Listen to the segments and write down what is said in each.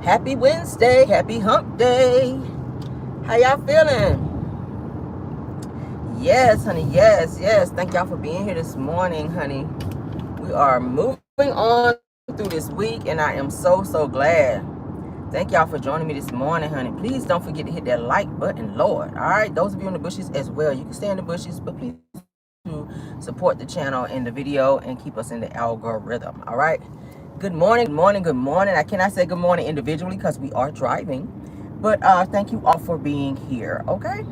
Happy Wednesday, happy hump day. How y'all feeling? Yes, honey, yes. Thank y'all for being here this morning, honey. We are moving on through this week, and I am so glad. Thank y'all for joining me this morning, honey. Please don't forget to hit that like button, Lord. All right, those of you in the bushes as well. You can stay in the bushes, but please to support the channel and the video and keep us in the algorithm. All right. Good morning. I cannot say good morning individually because we are driving, but thank you all for being here. Okay.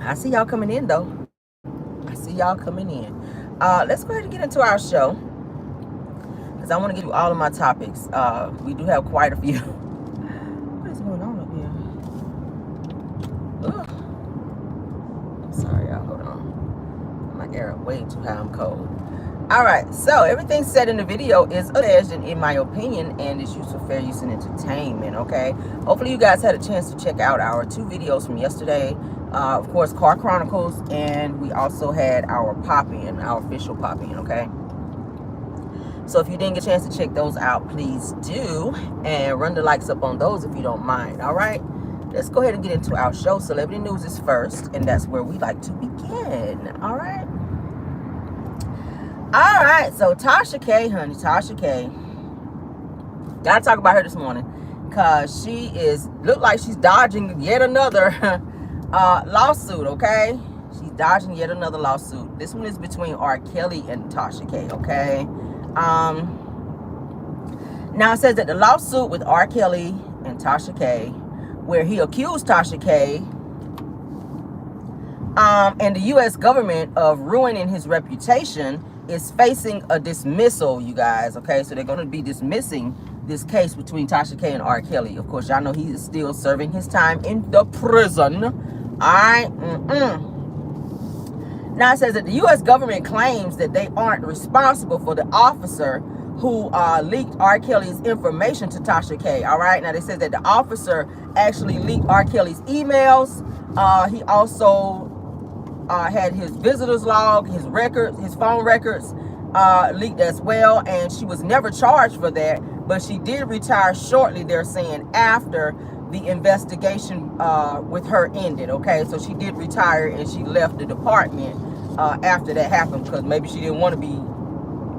I see y'all coming in though. Let's go ahead and get into our show because I want to get to all of my topics. We do have quite a few. What is going on up here? Ugh. I'm sorry, y'all. Hold on. My air way too high. I'm cold. All right, so everything said in the video is alleged, in my opinion, and is used for fair use and entertainment. Okay, hopefully you guys had a chance to check out our 2 videos from yesterday. Of course, Car Chronicles, and we also had our pop-in, our official pop-in. Okay, so if you didn't get a chance to check those out, please do, and run the likes up on those if you don't mind. All right, let's go ahead and get into our show. Celebrity news is first, and that's where we like to begin. All right. All right, so Tasha K, honey, Tasha K. Gotta talk about her this morning because she look like she's dodging yet another lawsuit. Okay, she's dodging yet another lawsuit. This one is between R. Kelly and Tasha K. Okay. Now it says that the lawsuit with R. Kelly and Tasha K, where he accused Tasha K and the U.S. government of ruining his reputation, is facing a dismissal, you guys. Okay, so they're going to be dismissing this case between Tasha K and R. Kelly. Of course, y'all know he is still serving his time in the prison. All right. Now it says that the U.S. government claims that they aren't responsible for the officer who leaked R. Kelly's information to Tasha K. All right. Now they said that the officer actually leaked R. Kelly's emails. He also had his visitors log, his records, his phone records leaked as well, and she was never charged for that, but she did retire shortly, they're saying, after the investigation with her ended. Okay, so she did retire and she left the department after that happened because maybe she didn't want to be,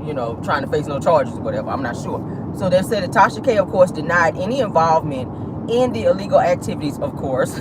you know, trying to face no charges or whatever. I'm not sure. So they said that Tasha K, of course, denied any involvement in the illegal activities, of course.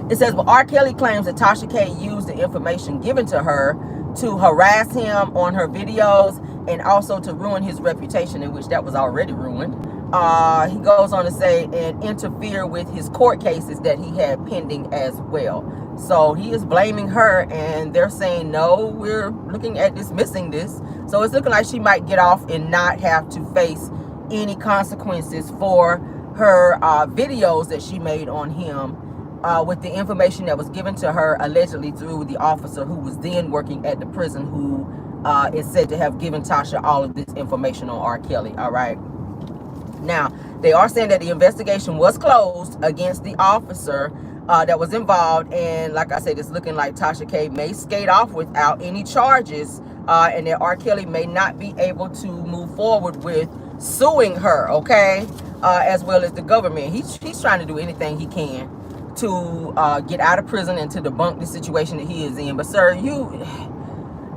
It says, well, R. Kelly claims that Tasha K used the information given to her to harass him on her videos and also to ruin his reputation, in which that was already ruined. He goes on to say, and interfere with his court cases that he had pending as well. So he is blaming her, and they're saying, no, we're looking at dismissing this. So it's looking like she might get off and not have to face any consequences for her videos that she made on him. With the information that was given to her allegedly through the officer who was then working at the prison, who is said to have given Tasha all of this information on R. Kelly. All right. Now, they are saying that the investigation was closed against the officer that was involved. And like I said, it's looking like Tasha K may skate off without any charges, and that R. Kelly may not be able to move forward with suing her. Okay. As well as the government. He's trying to do anything he can to get out of prison and to debunk the situation that he is in. But sir,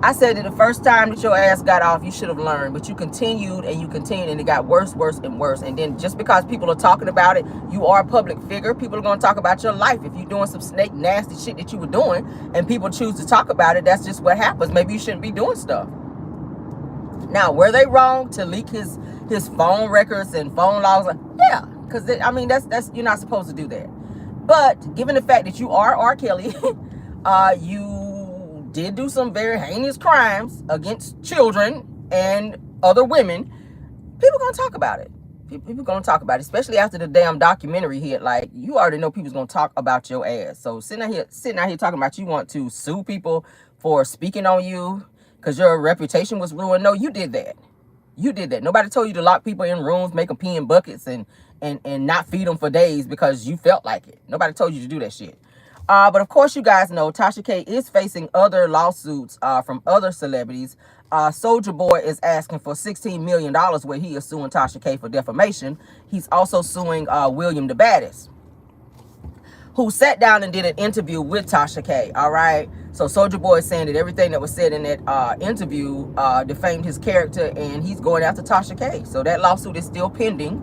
I said that the first time that your ass got off, you should have learned, but you continued and it got worse and worse. And then just because people are talking about it, you are a public figure, people are going to talk about your life. If you're doing some snake nasty shit that you were doing and people choose to talk about it, that's just what happens. Maybe you shouldn't be doing stuff. Now, were they wrong to leak his phone records and phone logs? Yeah, because I mean, that's you're not supposed to do that. But given the fact that you are R. Kelly, you did do some very heinous crimes against children and other women, people are going to talk about it. People are going to talk about it, especially after the damn documentary hit. Like, you already know people's going to talk about your ass. So sitting out here talking about you want to sue people for speaking on you because your reputation was ruined. No, you did that. You did that. Nobody told you to lock people in rooms, make them pee in buckets, and not feed them for days because you felt like it. Nobody told you to do that shit. But of course, you guys know Tasha K is facing other lawsuits from other celebrities. Soulja Boy is asking for $16 million where he is suing Tasha K for defamation. He's also suing William the Baddest, who sat down and did an interview with Tasha K. All right. So Soulja Boy is saying that everything that was said in that interview defamed his character, and he's going after Tasha K. So that lawsuit is still pending.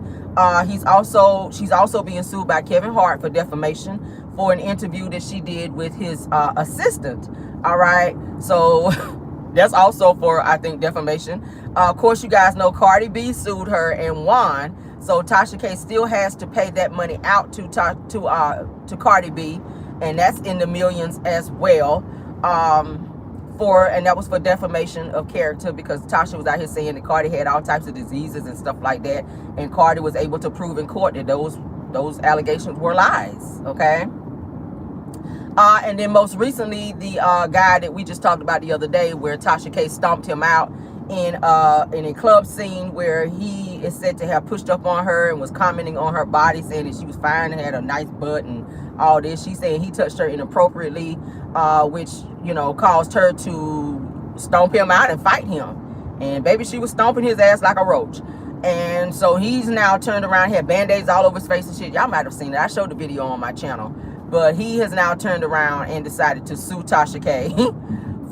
She's also being sued by Kevin Hart for defamation for an interview that she did with his assistant. All right. So that's also for, I think, defamation. Of course, you guys know Cardi B sued her and won. So Tasha K still has to pay that money out to Cardi B, and that's in the millions as well. And that was for defamation of character, because Tasha was out here saying that Cardi had all types of diseases and stuff like that, and Cardi was able to prove in court that those allegations were lies. Okay. And then most recently, the guy that we just talked about the other day, where Tasha K stomped him out in a club scene, where he is said to have pushed up on her and was commenting on her body, saying that she was fine and had a nice butt and all this. She's saying he touched her inappropriately, which, you know, caused her to stomp him out and fight him. And baby, she was stomping his ass like a roach. And so he's now turned around, had band-aids all over his face and shit. Y'all might have seen it. I showed the video on my channel. But he has now turned around and decided to sue Tasha K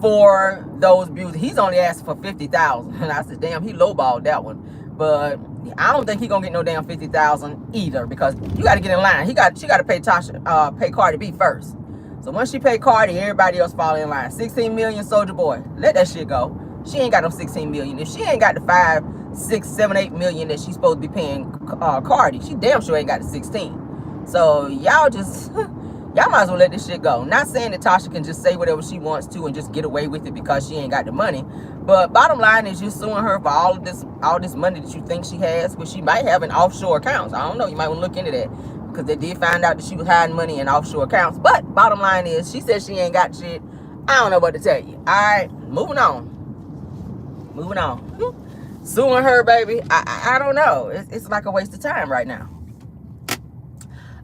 for those views. He's only asked for $50,000, and I said, damn, he lowballed that one. But I don't think he gonna get no damn $50,000 either, because you got to get in line. She got to pay Cardi B first. So once she pay Cardi, everybody else fall in line. 16 million, Soulja Boy, let that shit go. She ain't got no 16 million. If she ain't got the 5, 6, 7, 8 million that she's supposed to be paying Cardi, she damn sure ain't got the 16. So y'all just y'all might as well let this shit go. Not saying that Tasha can just say whatever she wants to and just get away with it because she ain't got the money. But bottom line is, you're suing her for all this money that you think she has, which she might have in offshore accounts. I don't know. You might want to look into that, because they did find out that she was hiding money in offshore accounts. But bottom line is, she says she ain't got shit. I don't know what to tell you. All right, moving on. Suing her, baby. I don't know. It's like a waste of time right now.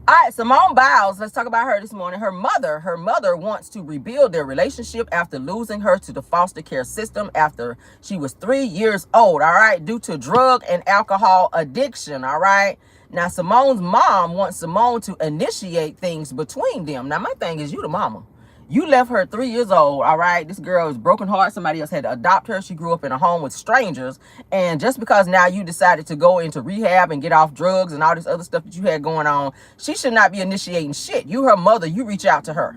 All right, Simone Biles, let's talk about her this morning. Her mother wants to rebuild their relationship after losing her to the foster care system after she was 3 years old, all right, due to drug and alcohol addiction, all right? Now, Simone's mom wants Simone to initiate things between them. Now, my thing is, you the mama. You left her 3 years old, all right? This girl is broken heart. Somebody else had to adopt her. She grew up in a home with strangers. And just because now you decided to go into rehab and get off drugs and all this other stuff that you had going on, she should not be initiating shit. You her mother. You reach out to her.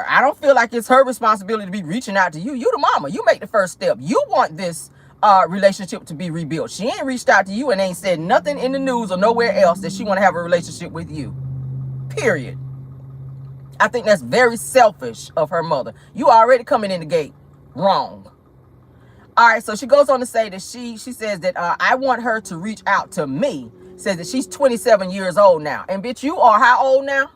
I don't feel like it's her responsibility to be reaching out to you. You the mama. You make the first step. You want this relationship to be rebuilt. She ain't reached out to you and ain't said nothing in the news or nowhere else that she want to have a relationship with you. Period. I think that's very selfish of her mother. You already coming in the gate wrong. All right, so she goes on to say that she says that I want her to reach out to me. Says that she's 27 years old now. And bitch, you are how old now?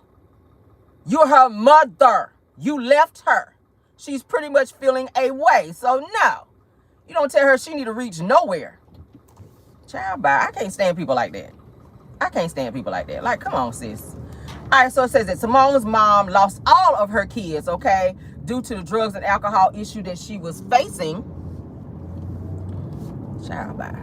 You're her mother. You left her. She's pretty much feeling a way. So no, you don't tell her she need to reach nowhere. Child, bye. I can't stand people like that. Like, come on, sis. All right, so it says that Simone's mom lost all of her kids, okay, due to the drugs and alcohol issue that she was facing. Child, bye.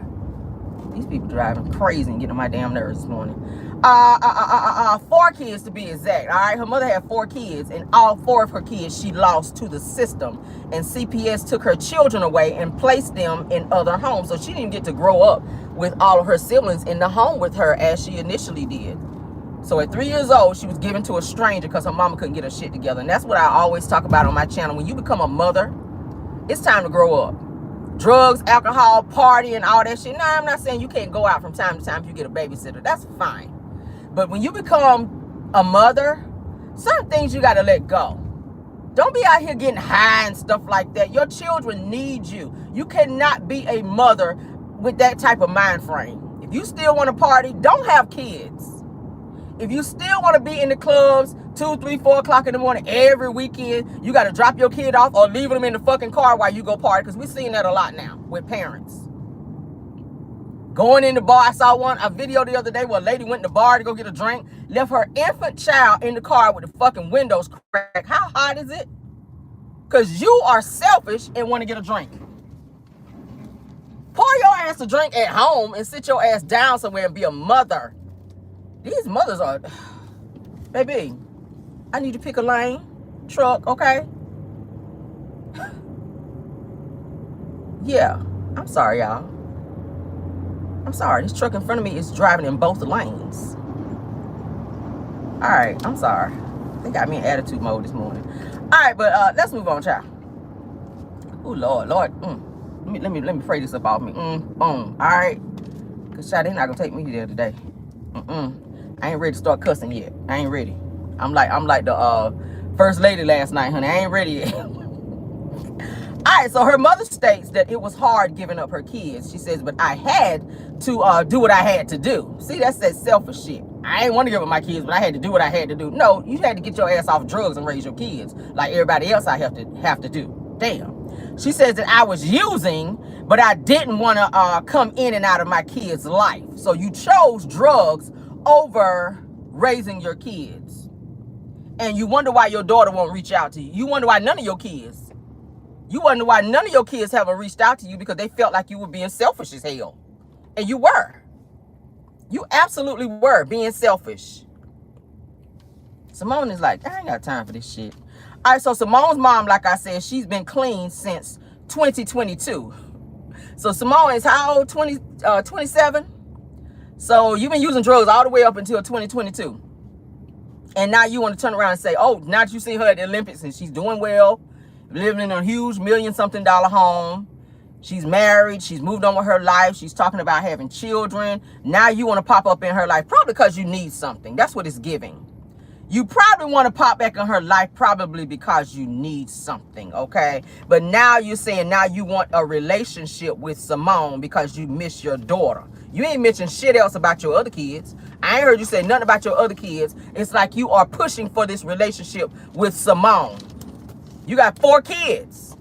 These people driving crazy and getting on my damn nerves this morning. 4 kids to be exact, all right? Her mother had 4 kids, and all 4 of her kids she lost to the system. And CPS took her children away and placed them in other homes. So she didn't get to grow up with all of her siblings in the home with her as she initially did. So at 3 years old, she was given to a stranger because her mama couldn't get her shit together. And that's what I always talk about on my channel. When you become a mother, it's time to grow up. Drugs, alcohol, party, and all that shit. Nah, I'm not saying you can't go out from time to time if you get a babysitter. That's fine. But when you become a mother, certain things you got to let go. Don't be out here getting high and stuff like that. Your children need you. You cannot be a mother with that type of mind frame. If you still want to party, don't have kids. If you still want to be in the clubs 2, 3, 4 o'clock in the morning every weekend, you got to drop your kid off or leave them in the fucking car while you go party, because we're seeing that a lot now with parents. Going in the bar. I saw a video the other day where a lady went in the bar to go get a drink, left her infant child in the car with the fucking windows cracked. How hot is it? Because you are selfish and want to get a drink. Pour your ass a drink at home and sit your ass down somewhere and be a mother. These mothers are... Baby, I need to pick a lane, truck, okay? Yeah, I'm sorry, y'all. I'm sorry. This truck in front of me is driving in both lanes. All right, I'm sorry. They got me in attitude mode this morning. All right, but let's move on, child. Oh, Lord. Let me pray this up off me. All right. Because, child, they're not going to take me there today. I ain't ready to start cussing yet. I ain't ready. I'm like the first lady last night, honey. I ain't ready yet. All right, so her mother states that it was hard giving up her kids. She says, but I had to do what I had to do. See, that's that selfish shit. I ain't want to give up my kids, but I had to do what I had to do. No, you had to get your ass off drugs and raise your kids like everybody else I have to do. Damn. She says that I was using, but I didn't want to come in and out of my kids' life. So you chose drugs over raising your kids. And you wonder why your daughter won't reach out to you. You wonder why none of your kids haven't reached out to you because they felt like you were being selfish as hell. And you were. You absolutely were being selfish. Simone is like, I ain't got time for this shit. All right, so Simone's mom, like I said, she's been clean since 2022. So Simone is how old? 27? So you've been using drugs all the way up until 2022. And now you want to turn around and say, oh, now that you see her at the Olympics and she's doing well, living in a huge $million-something home. She's married. She's moved on with her life. She's talking about having children. Now you want to pop up in her life, probably because you need something. That's what it's giving. You probably want to pop back in her life probably because you need something, okay? But now you're saying now you want a relationship with Simone because you miss your daughter. You ain't mentioned shit else about your other kids. I ain't heard you say nothing about your other kids. It's like you are pushing for this relationship with Simone. You got 4 kids.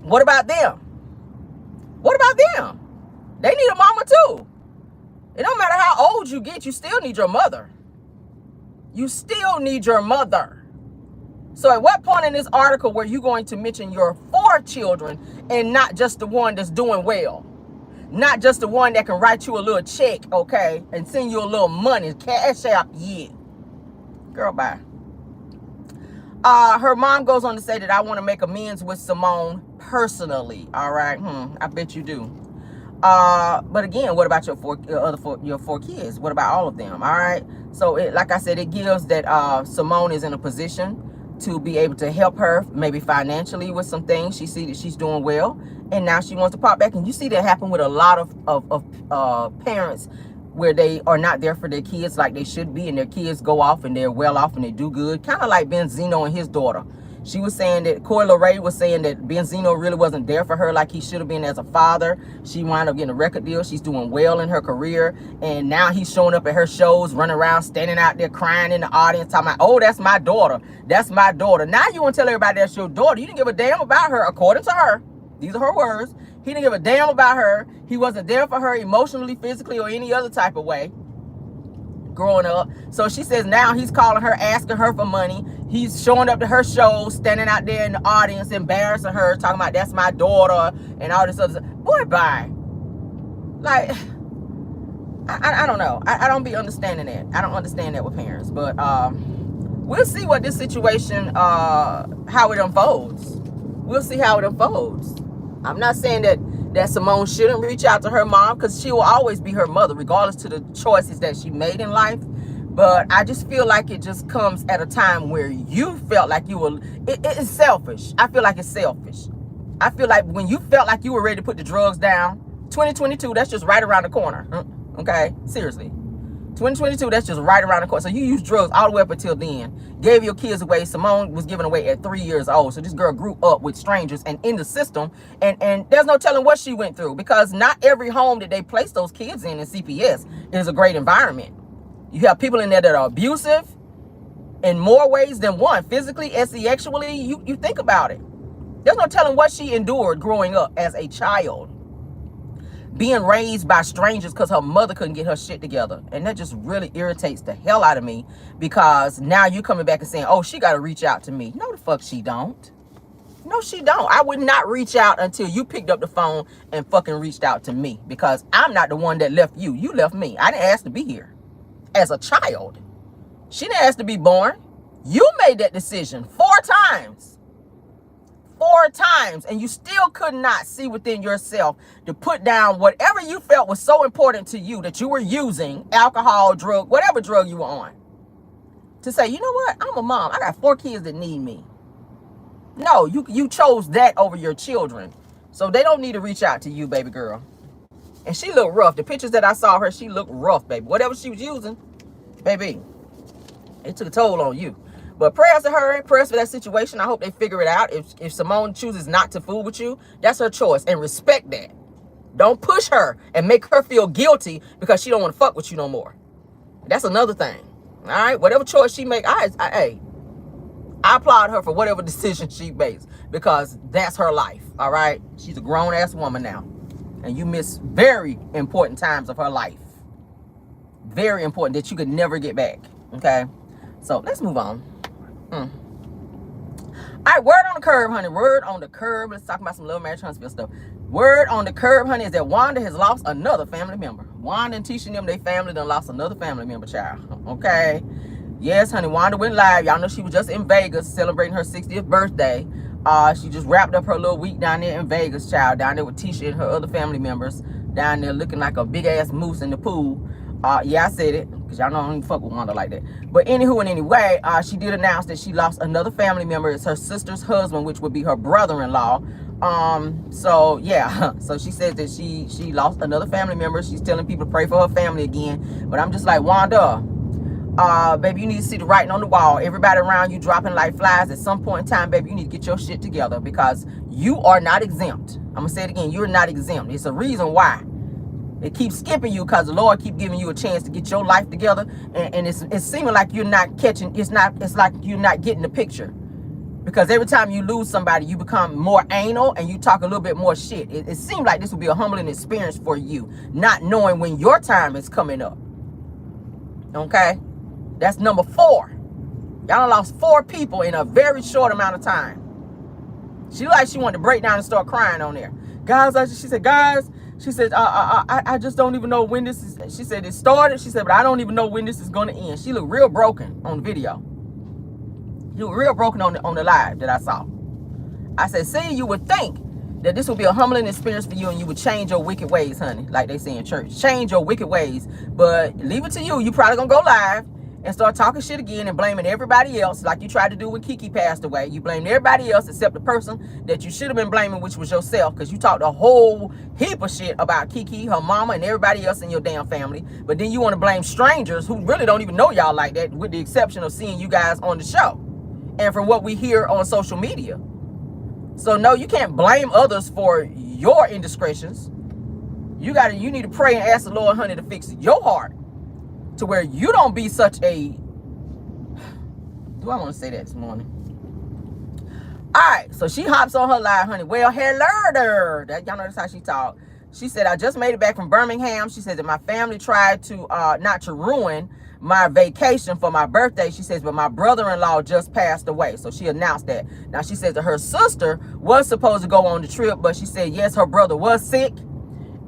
What about them? What about them? They need a mama too. It don't matter how old you get, you still need your mother. You still need your mother. So at what point in this article were you going to mention your 4 children and not just the one that's doing well? Not just the one that can write you a little check, okay, and send you a little money, Cashapp, yeah. Girl, bye. Her mom goes on to say that I want to make amends with Simone personally. All right, I bet you do. But again, what about your 4 kids? What about all of them? All right. So, like I said, it gives that Simone is in a position to be able to help her, maybe financially with some things. She see that she's doing well, and now she wants to pop back. And you see that happen with a lot of parents where they are not there for their kids like they should be, and their kids go off and they're well off and they do good. Kind of like Benzino and his daughter. She was saying that, Coy Leray was saying that Benzino really wasn't there for her like he should have been as a father. She wound up getting a record deal. She's doing well in her career. And now he's showing up at her shows, running around, standing out there crying in the audience, talking about, oh, that's my daughter. That's my daughter. Now you want to tell everybody that's your daughter. You didn't give a damn about her, according to her. These are her words. He didn't give a damn about her. He wasn't there for her emotionally, physically, or any other type of way growing up. So she says now he's calling her, asking her for money. He's showing up to her shows, standing out there in the audience, embarrassing her, talking about that's my daughter and all this other stuff. Boy, bye. Like, I don't know. I don't be understanding that. I don't understand that with parents. But we'll see what this situation, how it unfolds. We'll see how it unfolds. I'm not saying that Simone shouldn't reach out to her mom, because she will always be her mother, regardless to the choices that she made in life. But I just feel like it just comes at a time where you felt like you were, it's selfish. I feel like it's selfish. I feel like when you felt like you were ready to put the drugs down, 2022, that's just right around the corner. Okay? Seriously. 2022, that's just right around the corner. So you used drugs all the way up until then. Gave your kids away. Simone was given away at 3 years old. So this girl grew up with strangers and in the system. And there's no telling what she went through, because not every home that they place those kids in CPS is a great environment. You have people in there that are abusive in more ways than one. Physically and sexually, you think about it. There's no telling what she endured growing up as a child. being raised by strangers because her mother couldn't get her shit together. And that just really irritates the hell out of me, because now you coming back and saying, oh, she got to reach out to me. No, the fuck she don't. No, she don't. I would not reach out until you picked up the phone and fucking reached out to me, because I'm not the one that left you. You left me. I didn't ask to be here as a child. She didn't ask to be born. You made that decision 4 times. 4 times, and you still could not see within yourself to put down whatever you felt was so important to you that you were using, alcohol, drug, whatever drug you were on, to say, you know what, I'm a mom. I got 4 kids that need me. No, you chose that over your children. So they don't need to reach out to you, baby girl. And she looked rough. The pictures that I saw her, she looked rough, baby. Whatever she was using, baby, it took a toll on you. But prayers to her, prayers for that situation. I hope they figure it out. If Simone chooses not to fool with you, that's her choice, and respect that. Don't push her and make her feel guilty because she don't want to fuck with you no more. That's another thing. All right, whatever choice she make, I applaud her for whatever decision she makes, because that's her life. All right, she's a grown ass woman now, and you miss very important times of her life. Very important that you could never get back. Okay, so let's move on. All right, word on the curb, honey. Word on the curb. Let's talk about some Love Marriage Huntsville stuff. Word on the curb, honey, is that Wanda has lost another family member. Wanda and Tisha and them, they family done lost another family member, child. Okay. Yes, honey, Wanda went live. Y'all know she was just in Vegas celebrating her 60th birthday. She just wrapped up her little week down there in Vegas, child. Down there with Tisha and her other family members. Down there looking like a big-ass moose in the pool. Yeah, I said it, because y'all know I don't even fuck with Wanda like that. But anywho and anyway, she did announce that she lost another family member. It's her sister's husband, which would be her brother-in-law. So yeah, so she said that she lost another family member. She's telling people to pray for her family again. But I'm just like, Wanda, baby, you need to see the writing on the wall. Everybody around you dropping like flies. At some point in time, baby, you need to get your shit together, because you are not exempt. I'm gonna say it again, you're not exempt. It's a reason why it keeps skipping you, because the Lord keep giving you a chance to get your life together, and it's seeming like you're not catching. It's like you're not getting the picture, because every time you lose somebody, you become more anal and you talk a little bit more shit. It seems like this will be a humbling experience for you, not knowing when your time is coming up. Okay, that's number 4. Y'all done lost 4 people in a very short amount of time. She wanted to break down and start crying on there. Guys, she said, I just don't even know when this is. She said it started. She said, but I don't even know when this is going to end. She looked real broken on the video. She looked real broken on the live that I saw. I said, see, you would think that this would be a humbling experience for you, and you would change your wicked ways, honey, like they say in church. Change your wicked ways. But leave it to you. You probably going to go live and start talking shit again and blaming everybody else, like you tried to do when Kiki passed away. You blamed everybody else except the person that you should have been blaming, which was yourself, because you talked a whole heap of shit about Kiki, her mama, and everybody else in your damn family. But then you want to blame strangers who really don't even know y'all like that, with the exception of seeing you guys on the show and from what we hear on social media. So no, you can't blame others for your indiscretions. You need to pray and ask the Lord, honey, to fix your heart, to where you don't be such a, do I want to say that this morning? All right, so she hops on her live, honey. Well, hello there. Y'all know that's how she talk. She said, I just made it back from Birmingham. She said that my family tried to, not to ruin my vacation for my birthday. She says, but my brother-in-law just passed away. So she announced that. Now she says that her sister was supposed to go on the trip, but she said, yes, her brother was sick.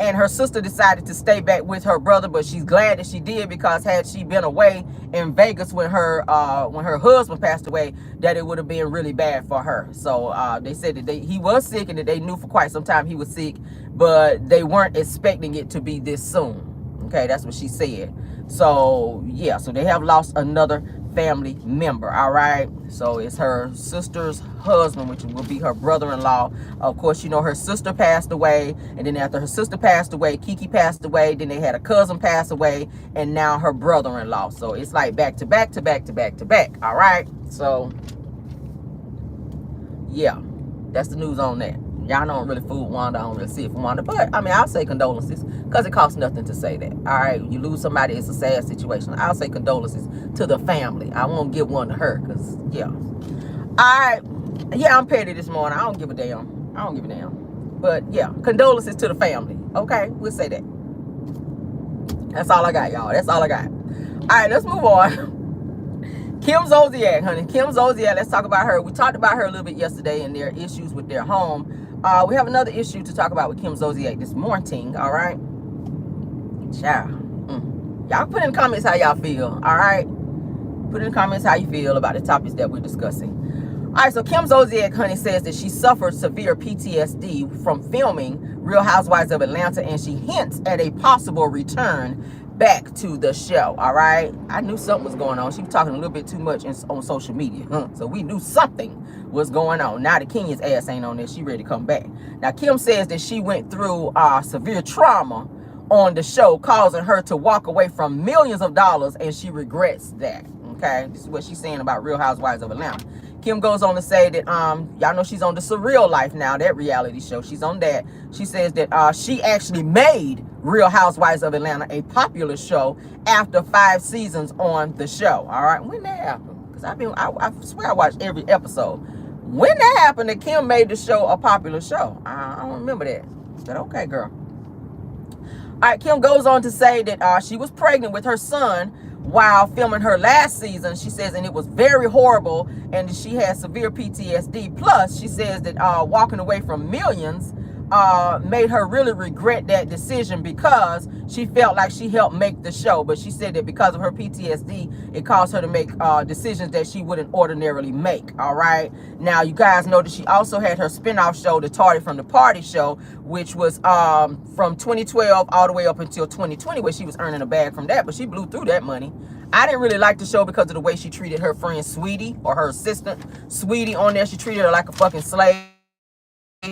And her sister decided to stay back with her brother, but she's glad that she did, because had she been away in Vegas when her husband passed away, that it would have been really bad for her. So they said that he was sick, and that they knew for quite some time he was sick, but they weren't expecting it to be this soon. Okay, that's what she said. So yeah, so they have lost another family member. All right, so it's her sister's husband, which will be her brother-in-law. Of course, you know, her sister passed away, and then after her sister passed away, Kiki passed away, then they had a cousin pass away, and now her brother-in-law. So it's like back to back to back to back to back. All right, so yeah, that's the news on that. Y'all don't really fool Wanda. I don't really see it from Wanda. But, I mean, I'll say condolences, because it costs nothing to say that. All right? You lose somebody, it's a sad situation. I'll say condolences to the family. I won't give one to her, because, yeah. All right. Yeah, I'm petty this morning. I don't give a damn. But, yeah, condolences to the family. Okay, we'll say that. That's all I got, y'all. That's all I got. All right, let's move on. Kim Zolciak, honey. Kim Zolciak, let's talk about her. We talked about her a little bit yesterday and their issues with their home. We have another issue to talk about with Kim Zolciak this morning, all right? Child. Y'all put in the comments how y'all feel, all right? Put in the comments how you feel about the topics that we're discussing. All right, so Kim Zolciak, honey, says that she suffered severe PTSD from filming Real Housewives of Atlanta, and she hints at a possible return back to the show, all right? I knew something was going on. She was talking a little bit too much on social media, so we knew something was going on. Now that Kenya's ass ain't on there, she ready to come back. Now, Kim says that she went through severe trauma on the show, causing her to walk away from millions of dollars, and she regrets that. Okay, this is what she's saying about Real Housewives of Atlanta. Kim goes on to say that y'all know she's on the Surreal Life now, that reality show. She's on that. She says that she actually made Real Housewives of Atlanta a popular show after 5 seasons on the show. All right, when that happened? Because I swear I watched every episode. When that happened that Kim made the show a popular show? I don't remember that. But okay, girl. All right, Kim goes on to say that she was pregnant with her son while filming her last season. She says, and it was very horrible, and she had severe PTSD. Plus, she says that walking away from millions made her really regret that decision because she felt like she helped make the show. But she said that because of her PTSD, it caused her to make decisions that she wouldn't ordinarily make. All right. Now, you guys know that she also had her spinoff show, The Tardy from the Party Show, which was from 2012 all the way up until 2020, where she was earning a bag from that. But she blew through that money. I didn't really like the show because of the way she treated her friend Sweetie, or her assistant Sweetie on there. She treated her like a fucking slave.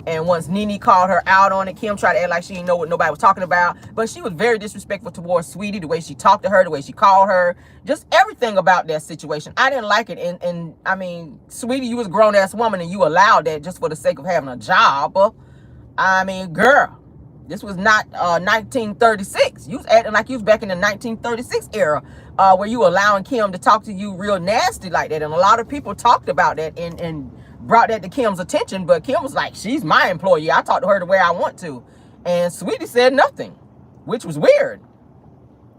And once Nene called her out on it, Kim tried to act like she didn't know what nobody was talking about. But she was very disrespectful towards Sweetie, the way she talked to her, the way she called her, just everything about that situation. I didn't like it. And I mean, Sweetie, you was a grown-ass woman and you allowed that just for the sake of having a job. I mean, girl, this was not 1936. You was acting like you was back in the 1936 era where you allowing Kim to talk to you real nasty like that. And a lot of people talked about that and brought that to Kim's attention, but Kim was like, she's my employee. I talk to her the way I want to. And Sweetie said nothing, which was weird.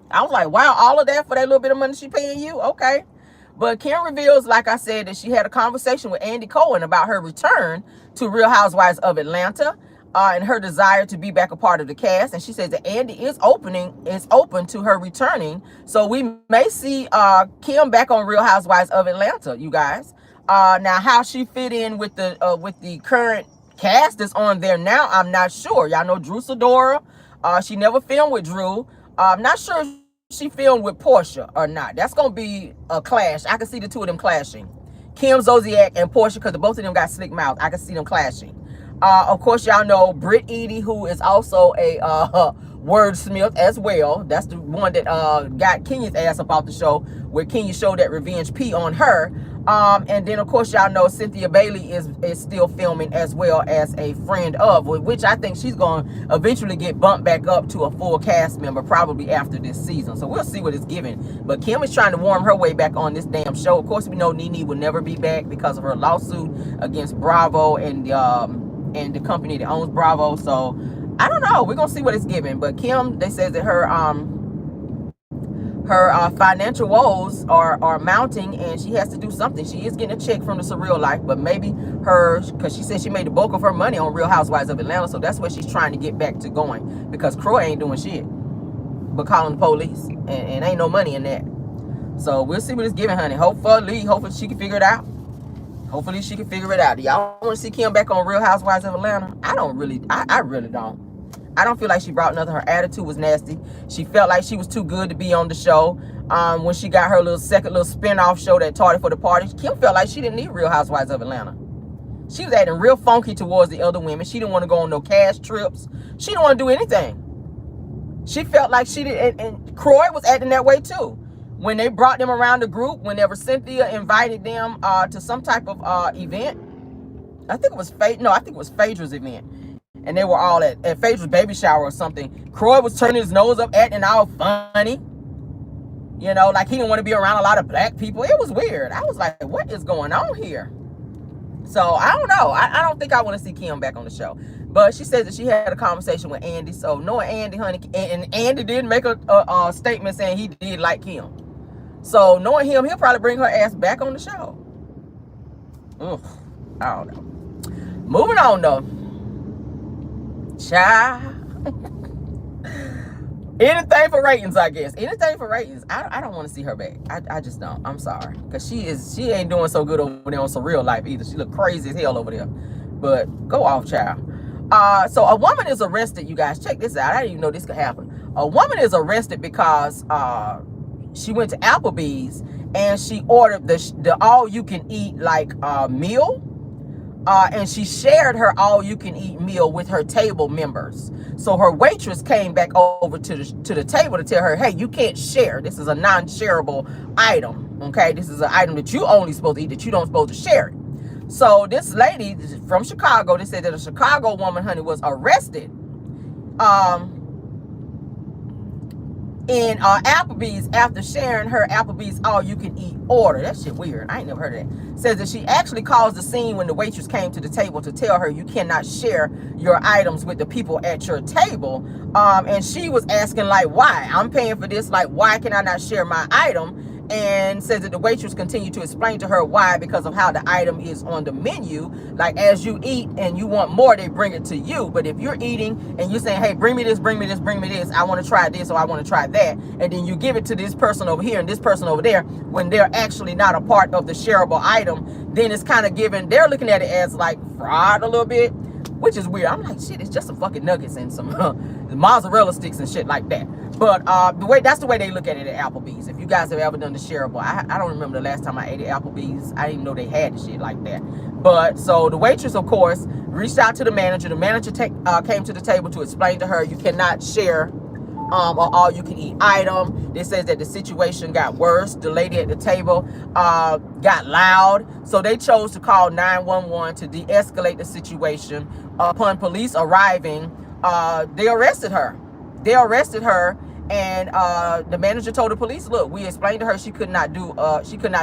I was like, wow, all of that for that little bit of money she paying you? Okay. But Kim reveals, like I said, that she had a conversation with Andy Cohen about her return to Real Housewives of Atlanta and her desire to be back a part of the cast. And she says that Andy is open to her returning. So we may see Kim back on Real Housewives of Atlanta, you guys. Now, how she fit in with the current cast that's on there now, I'm not sure. Y'all know Drew Sidora. She never filmed with Drew. I'm not sure if she filmed with Portia or not. That's going to be a clash. I can see the two of them clashing. Kim Zolciak and Portia, because both of them got slick mouths. I can see them clashing. Of course, y'all know Britt Eady, who is also a wordsmith as well. That's the one that got Kenya's ass up off the show, where Kenya showed that revenge P on her. And then, of course, y'all know Cynthia Bailey is still filming as well as a friend of, which I think she's going to eventually get bumped back up to a full cast member probably after this season. So we'll see what it's giving. But Kim is trying to warm her way back on this damn show. Of course, we know Nene will never be back because of her lawsuit against Bravo and the company that owns Bravo. So I don't know. We're going to see what it's giving. But Kim, they say that her financial woes are mounting, and she has to do something. She is getting a check from the Surreal Life, but maybe because she said she made the bulk of her money on Real Housewives of Atlanta, so that's what she's trying to get back to going, because RHOA ain't doing shit but calling the police, and ain't no money in that. So we'll see what it's giving, honey. Hopefully she can figure it out. Hopefully she can figure it out. Do y'all want to see Kim back on Real Housewives of Atlanta? I really don't. I don't feel like she brought nothing. Her attitude was nasty. She felt like she was too good to be on the show. When she got her second little spin-off show, that Tardy for the Party, Kim felt like she didn't need Real Housewives of Atlanta. She was acting real funky towards the other women. She didn't want to go on no cash trips. She didn't want to do anything. She felt like she did, and Croy was acting that way too. When they brought them around the group, whenever Cynthia invited them to some type of event, I think it was Phaedra's event. And they were all at Phaedra's baby shower or something. Croy was turning his nose up, acting all funny. You know, like he didn't want to be around a lot of black people. It was weird. I was like, what is going on here? So, I don't know. I don't think I want to see Kim back on the show. But she says that she had a conversation with Andy. So knowing Andy, honey, and Andy did make a statement saying he did like him. So knowing him, he'll probably bring her ass back on the show. Ugh, I don't know. Moving on though. Child. Anything for ratings, I guess. Anything for ratings. I don't want to see her back. I just don't. I'm sorry. Because she ain't doing so good over there on some real life either. She look crazy as hell over there. But go off, child. So a woman is arrested, you guys. Check this out. I didn't even know this could happen. A woman is arrested because she went to Applebee's and she ordered the all-you-can-eat meal. And she shared her all-you-can-eat meal with her table members. So her waitress came back over to the table to tell her, hey, you can't share. This is a non-shareable item, okay? This is an item that you only supposed to eat, that you don't supposed to share it. So this lady from Chicago, they said that a Chicago woman, honey, was arrested in Applebee's after sharing her Applebee's all-you-can-eat order. That shit weird. I ain't never heard of that. Says that she actually caused the scene when the waitress came to the table to tell her you cannot share your items with the people at your table. And she was asking, like, why? I'm paying for this. Like, why can I not share my item? And says that the waitress continued to explain to her why, because of how the item is on the menu. Like, as you eat and you want more, they bring it to you. But if you're eating and you're saying, hey, bring me this, bring me this, bring me this, I want to try this or I want to try that, and then you give it to this person over here and this person over there when they're actually not a part of the shareable item, then it's kind of given, they're looking at it as like fraud a little bit, which is weird. I'm like, shit, it's just some fucking nuggets and some mozzarella sticks and shit like that. But that's the way they look at it at Applebee's. If you guys have ever done the shareable, I don't remember the last time I ate at Applebee's. I didn't know they had the shit like that. But so the waitress, of course, reached out to the manager. The manager came to the table to explain to her you cannot share an all-you-can-eat item. This says that the situation got worse. The lady at the table got loud. So they chose to call 911 to de-escalate the situation. Upon police arriving, they arrested her. And the manager told the police, look, we explained to her she could not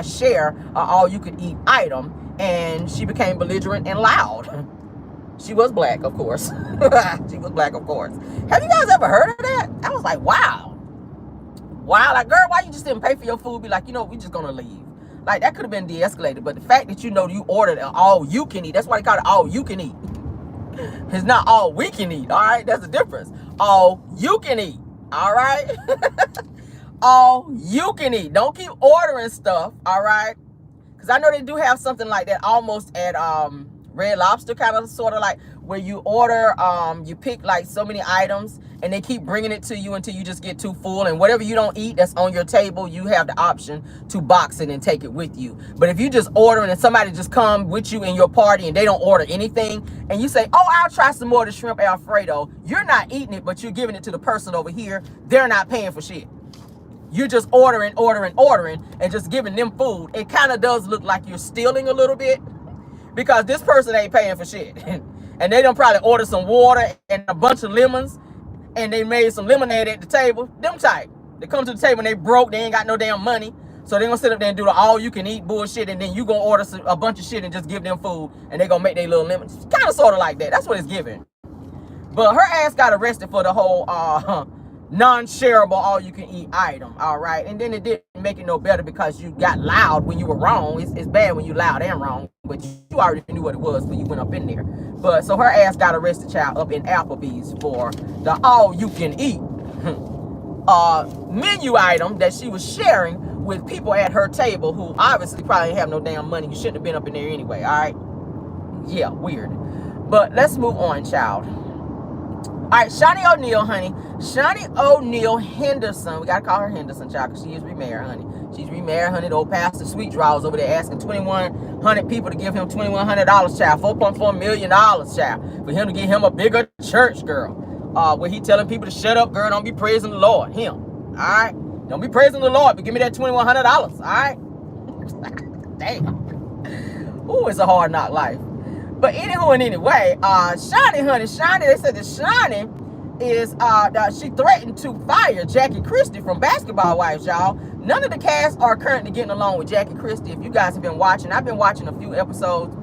share an all-you-could-eat item, and she became belligerent and loud. She was black, of course. She was black, of course. Have you guys ever heard of that? I was like, wow. Wow, like, girl, why you just didn't pay for your food? Be like, you know, we just gonna leave. Like, that could have been de-escalated. But the fact that you ordered an all-you-can-eat, that's why they call it all-you-can-eat. It's not all we can eat, all right? That's the difference. All you can eat, all right? All you can eat. Don't keep ordering stuff, all right? Because I know they do have something like that almost at Red Lobster, kind of sort of like where you order, you pick like so many items and they keep bringing it to you until you just get too full, and whatever you don't eat that's on your table, you have the option to box it and take it with you. But if you just ordering and somebody just come with you in your party and they don't order anything and you say, oh, I'll try some more of the shrimp Alfredo, you're not eating it, but you're giving it to the person over here. They're not paying for shit. You're just ordering and just giving them food. It kind of does look like you're stealing a little bit, because this person ain't paying for shit. And they done probably ordered some water and a bunch of lemons, and they made some lemonade at the table. Them type. They come to the table and they broke. They ain't got no damn money. So they gonna sit up there and do the all-you-can-eat bullshit, and then you gonna order a bunch of shit and just give them food, and they gonna make their little lemons. Kind of sort of like that. That's what it's giving. But her ass got arrested for the whole non-shareable all-you-can-eat item, all right? And then it didn't make it no better because you got loud when you were wrong. It's bad when you loud and wrong, but you already knew what it was when you went up in there. But so her ass got arrested, child, up in Applebee's for the all-you-can-eat menu item that she was sharing with people at her table who obviously probably have no damn money. You shouldn't have been up in there anyway, all right? Yeah, weird. But let's move on, child. All right, Shawnee O'Neal, honey. Shawnee O'Neal Henderson. We got to call her Henderson, child, because she is remarried, honey. She's remarried, honey. The old Pastor Sweet Draws over there asking 2,100 people to give him $2,100, child. $4.4 million, child. For him to give him a bigger church, girl. Where he telling people to shut up, girl. Don't be praising the Lord. Him. All right? Don't be praising the Lord, but give me that $2,100, all right? Damn. Ooh, it's a hard knock life. But anywho and anyway, Shawnee, honey, they said that Shawnee is, she threatened to fire Jackie Christie from Basketball Wives, y'all. None of the cast are currently getting along with Jackie Christie. If you guys have been watching, I've been watching a few episodes.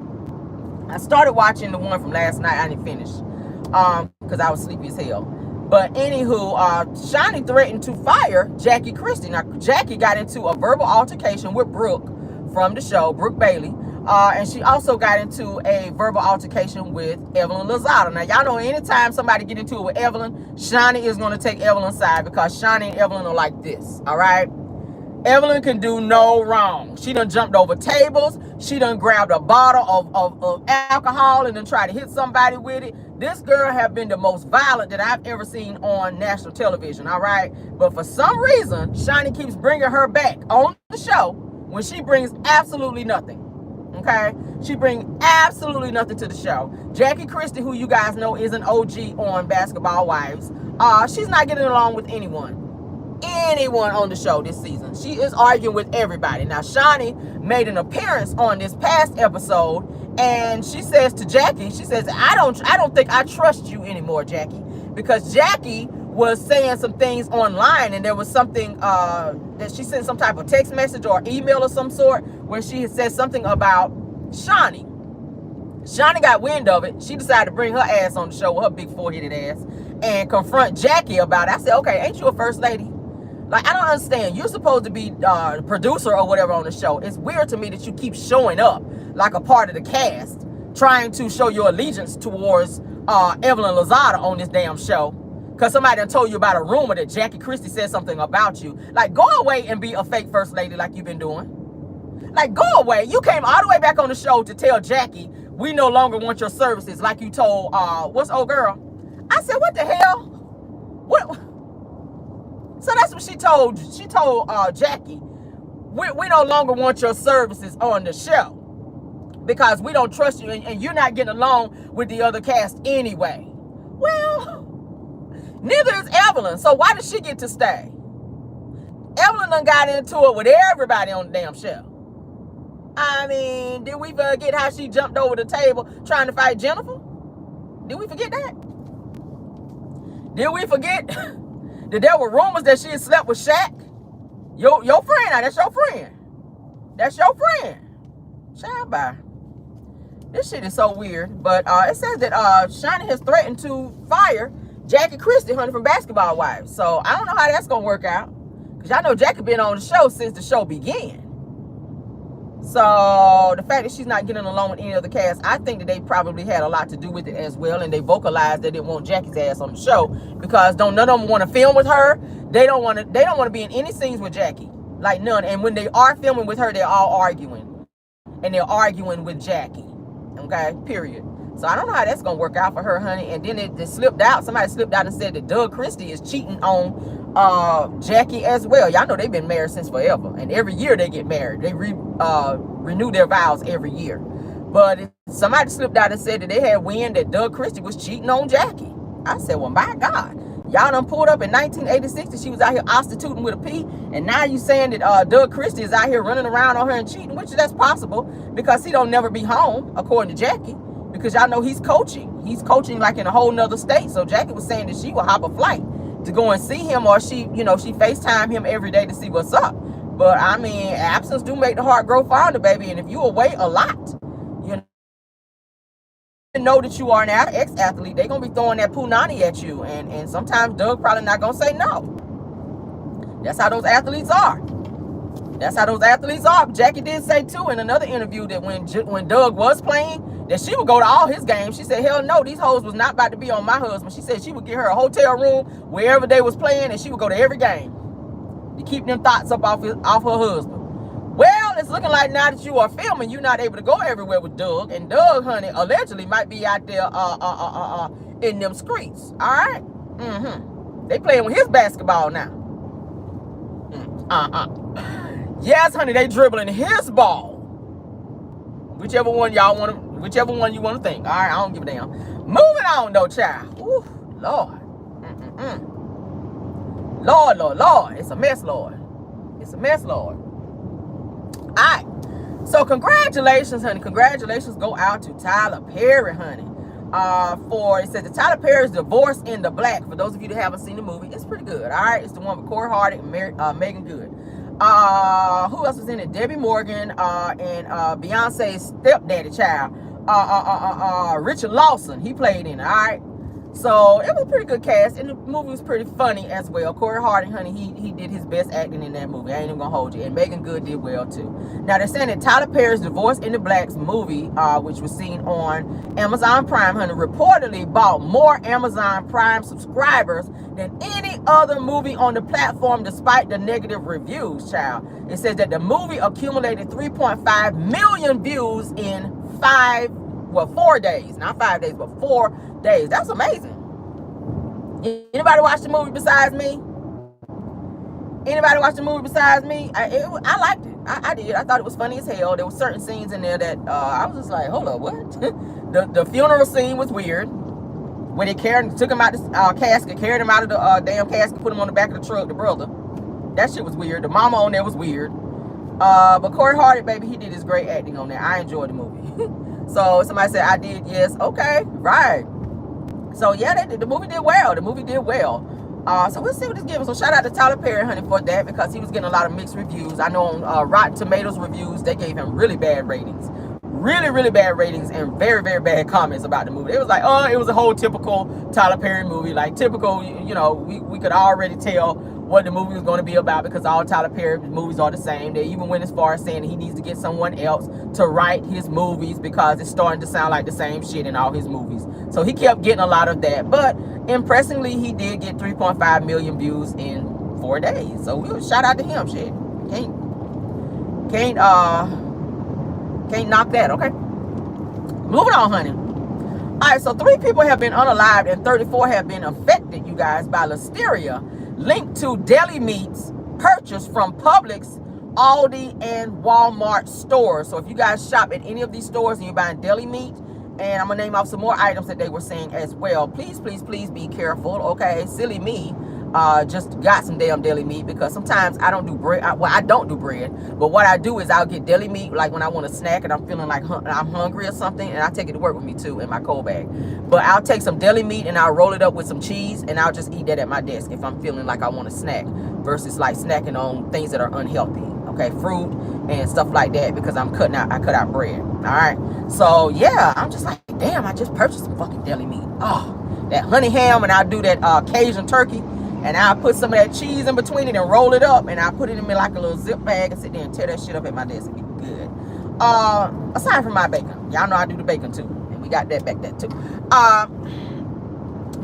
I started watching the one from last night. I didn't finish. because I was sleepy as hell. But anywho, Shani threatened to fire Jackie Christie. Now, Jackie got into a verbal altercation with Brooke from the show, Brooke Bailey. And she also got into a verbal altercation with Evelyn Lozada. Now, y'all know anytime somebody get into it with Evelyn, Shani is going to take Evelyn's side because Shani and Evelyn are like this, all right? Evelyn can do no wrong. She done jumped over tables. She done grabbed a bottle of alcohol and then tried to hit somebody with it. This girl have been the most violent that I've ever seen on national television, all right? But for some reason, Shani keeps bringing her back on the show when she brings absolutely nothing, okay? She brings absolutely nothing to the show. Jackie Christie, who you guys know is an OG on Basketball Wives, she's not getting along with anyone on the show this season. She is arguing with everybody. Now, Shani made an appearance on this past episode, and she says to Jackie, she says, I don't think I trust you anymore, Jackie, because Jackie was saying some things online, and there was something that she sent some type of text message or email of some sort where she had said something about Shani. Shani got wind of it. She decided to bring her ass on the show with her big four-headed ass and confront Jackie about it. I said, okay, ain't you a first lady? Like, I don't understand. You're supposed to be the producer or whatever on the show. It's weird to me that you keep showing up like a part of the cast, trying to show your allegiance towards Evelyn Lozada on this damn show. Because somebody done told you about a rumor that Jackie Christie said something about you. Like, go away and be a fake first lady like you've been doing. Like, go away. You came all the way back on the show to tell Jackie, we no longer want your services, like you told, what's old girl? I said, what the hell? What? So that's what she told Jackie. We no longer want your services on the show because we don't trust you, and you're not getting along with the other cast anyway. Well, neither is Evelyn, so why does she get to stay? Evelyn done got into it with everybody on the damn show. I mean, did we forget how she jumped over the table trying to fight Jennifer? Did we forget that? Did we forget that there were rumors that she had slept with Shaq? Your friend, now that's your friend. That's your friend. Child, bye. This shit is so weird. But it says that Shani has threatened to fire Jackie Christie, honey, from Basketball Wives. So I don't know how that's gonna work out, because y'all know Jackie been on the show since the show began. So the fact that she's not getting along with any of the cast, I think that they probably had a lot to do with it as well. And they vocalized they didn't want Jackie's ass on the show because none of them want to film with her. They don't want to be in any scenes with Jackie, like none. And when they are filming with her, they're all arguing, and they're arguing with Jackie. Okay, period. So I don't know how that's gonna work out for her, honey. And then it slipped out. Somebody slipped out and said that Doug Christie is cheating on Jackie as well. Y'all know they've been married since forever, and every year they get married. They renew their vows every year. But somebody slipped out and said that they had wind that Doug Christie was cheating on Jackie. I said, well, my God, y'all done pulled up in 1986 and she was out here prostituting with a P, and now you saying that Doug Christie is out here running around on her and cheating, which that's possible because he don't never be home, according to Jackie, because y'all know he's coaching. He's coaching like in a whole nother state. So Jackie was saying that she will hop a flight to go and see him, or she FaceTime him every day to see what's up. But I mean, absence do make the heart grow fonder, baby. And if you away a lot, you know that you are an ex-athlete, they're gonna be throwing that punani at you. And sometimes Doug probably not gonna say no. That's how those athletes are. That's how those athletes are. Jackie did say too in another interview that when Doug was playing, that she would go to all his games. She said, hell no, these hoes was not about to be on my husband. She said she would get her a hotel room wherever they was playing, and she would go to every game to keep them thoughts up off her husband. Well, it's looking like now that you are filming, you're not able to go everywhere with Doug. And Doug, honey, allegedly might be out there in them streets. All right? They playing with his basketball now. Yes, honey, they dribbling his ball. Whichever one you want to think. All right, I don't give a damn. Moving on, though, child. Ooh, Lord. Lord. It's a mess, Lord. It's a mess, Lord. All right. So congratulations, honey. Congratulations go out to Tyler Perry, honey. It says that Tyler Perry's Divorce in the Black. For those of you that haven't seen the movie, it's pretty good. All right. It's the one with Corey Harding and Megan Good. Who else was in it? Debbie Morgan and Beyonce's stepdaddy child. Richard Lawson. He played in it. All right. So it was a pretty good cast, and the movie was pretty funny as well. Corey Harding, honey, he did his best acting in that movie. I ain't even gonna hold you. And Megan Good did well too. Now they're saying that Tyler Perry's Divorce in the Blacks movie, which was seen on Amazon Prime, honey, reportedly bought more Amazon Prime subscribers than any other movie on the platform, despite the negative reviews, child. It says that the movie accumulated 3.5 million views in 4 days. Not 5 days, but 4 days. That's amazing. Anybody watch the movie besides me? Anybody watch the movie besides me? I liked it. I did. I thought it was funny as hell. There were certain scenes in there that I was just like, hold up, what? the funeral scene was weird. When they took him out the casket, carried him out of the damn casket, put him on the back of the truck, the brother. That shit was weird. The mama on there was weird. But Corey Harding, baby, he did his great acting on there. I enjoyed the movie. So somebody said I did. Yes. Okay. Right. So yeah, the movie did well. The movie did well. So we'll see what this gives. So shout out to Tyler Perry, honey, for that, because he was getting a lot of mixed reviews. I know on Rotten Tomatoes reviews, they gave him really bad ratings. Really, really bad ratings and very, very bad comments about the movie. It was like, oh, it was a whole typical Tyler Perry movie. Like typical, you know, we could already tell what the movie was going to be about, because all Tyler Perry movies are the same. They even went as far as saying he needs to get someone else to write his movies because it's starting to sound like the same shit in all his movies. So he kept getting a lot of that. But impressively, he did get 3.5 million views in 4 days. So we'll shout out to him. Shit. Can't knock that, okay? Moving on, honey. All right, so 3 people have been unalived and 34 have been affected, you guys, by Listeria, linked to deli meats purchased from Publix, Aldi, and Walmart stores. So if you guys shop at any of these stores and you're buying deli meat, and I'm gonna name off some more items that they were saying as well, please, please, please be careful, okay? Silly me. Just got some damn deli meat, because sometimes I don't do bread. I don't do bread, but what I do is I'll get deli meat like when I want to snack and I'm feeling like I'm hungry or something, and I take it to work with me too in my cold bag. But I'll take some deli meat and I'll roll it up with some cheese, and I'll just eat that at my desk if I'm feeling like I want to snack, versus like snacking on things that are unhealthy, okay, fruit and stuff like that, because I cut out bread. All right, so yeah, I'm just like, damn, I just purchased some fucking deli meat. Oh, that honey ham, and I'll do that Cajun turkey. And I'll put some of that cheese in between it and roll it up. And I'll put it in me like a little zip bag and sit there and tear that shit up at my desk. It'd be good. Aside from my bacon. Y'all know I do the bacon too. And we got that back there too.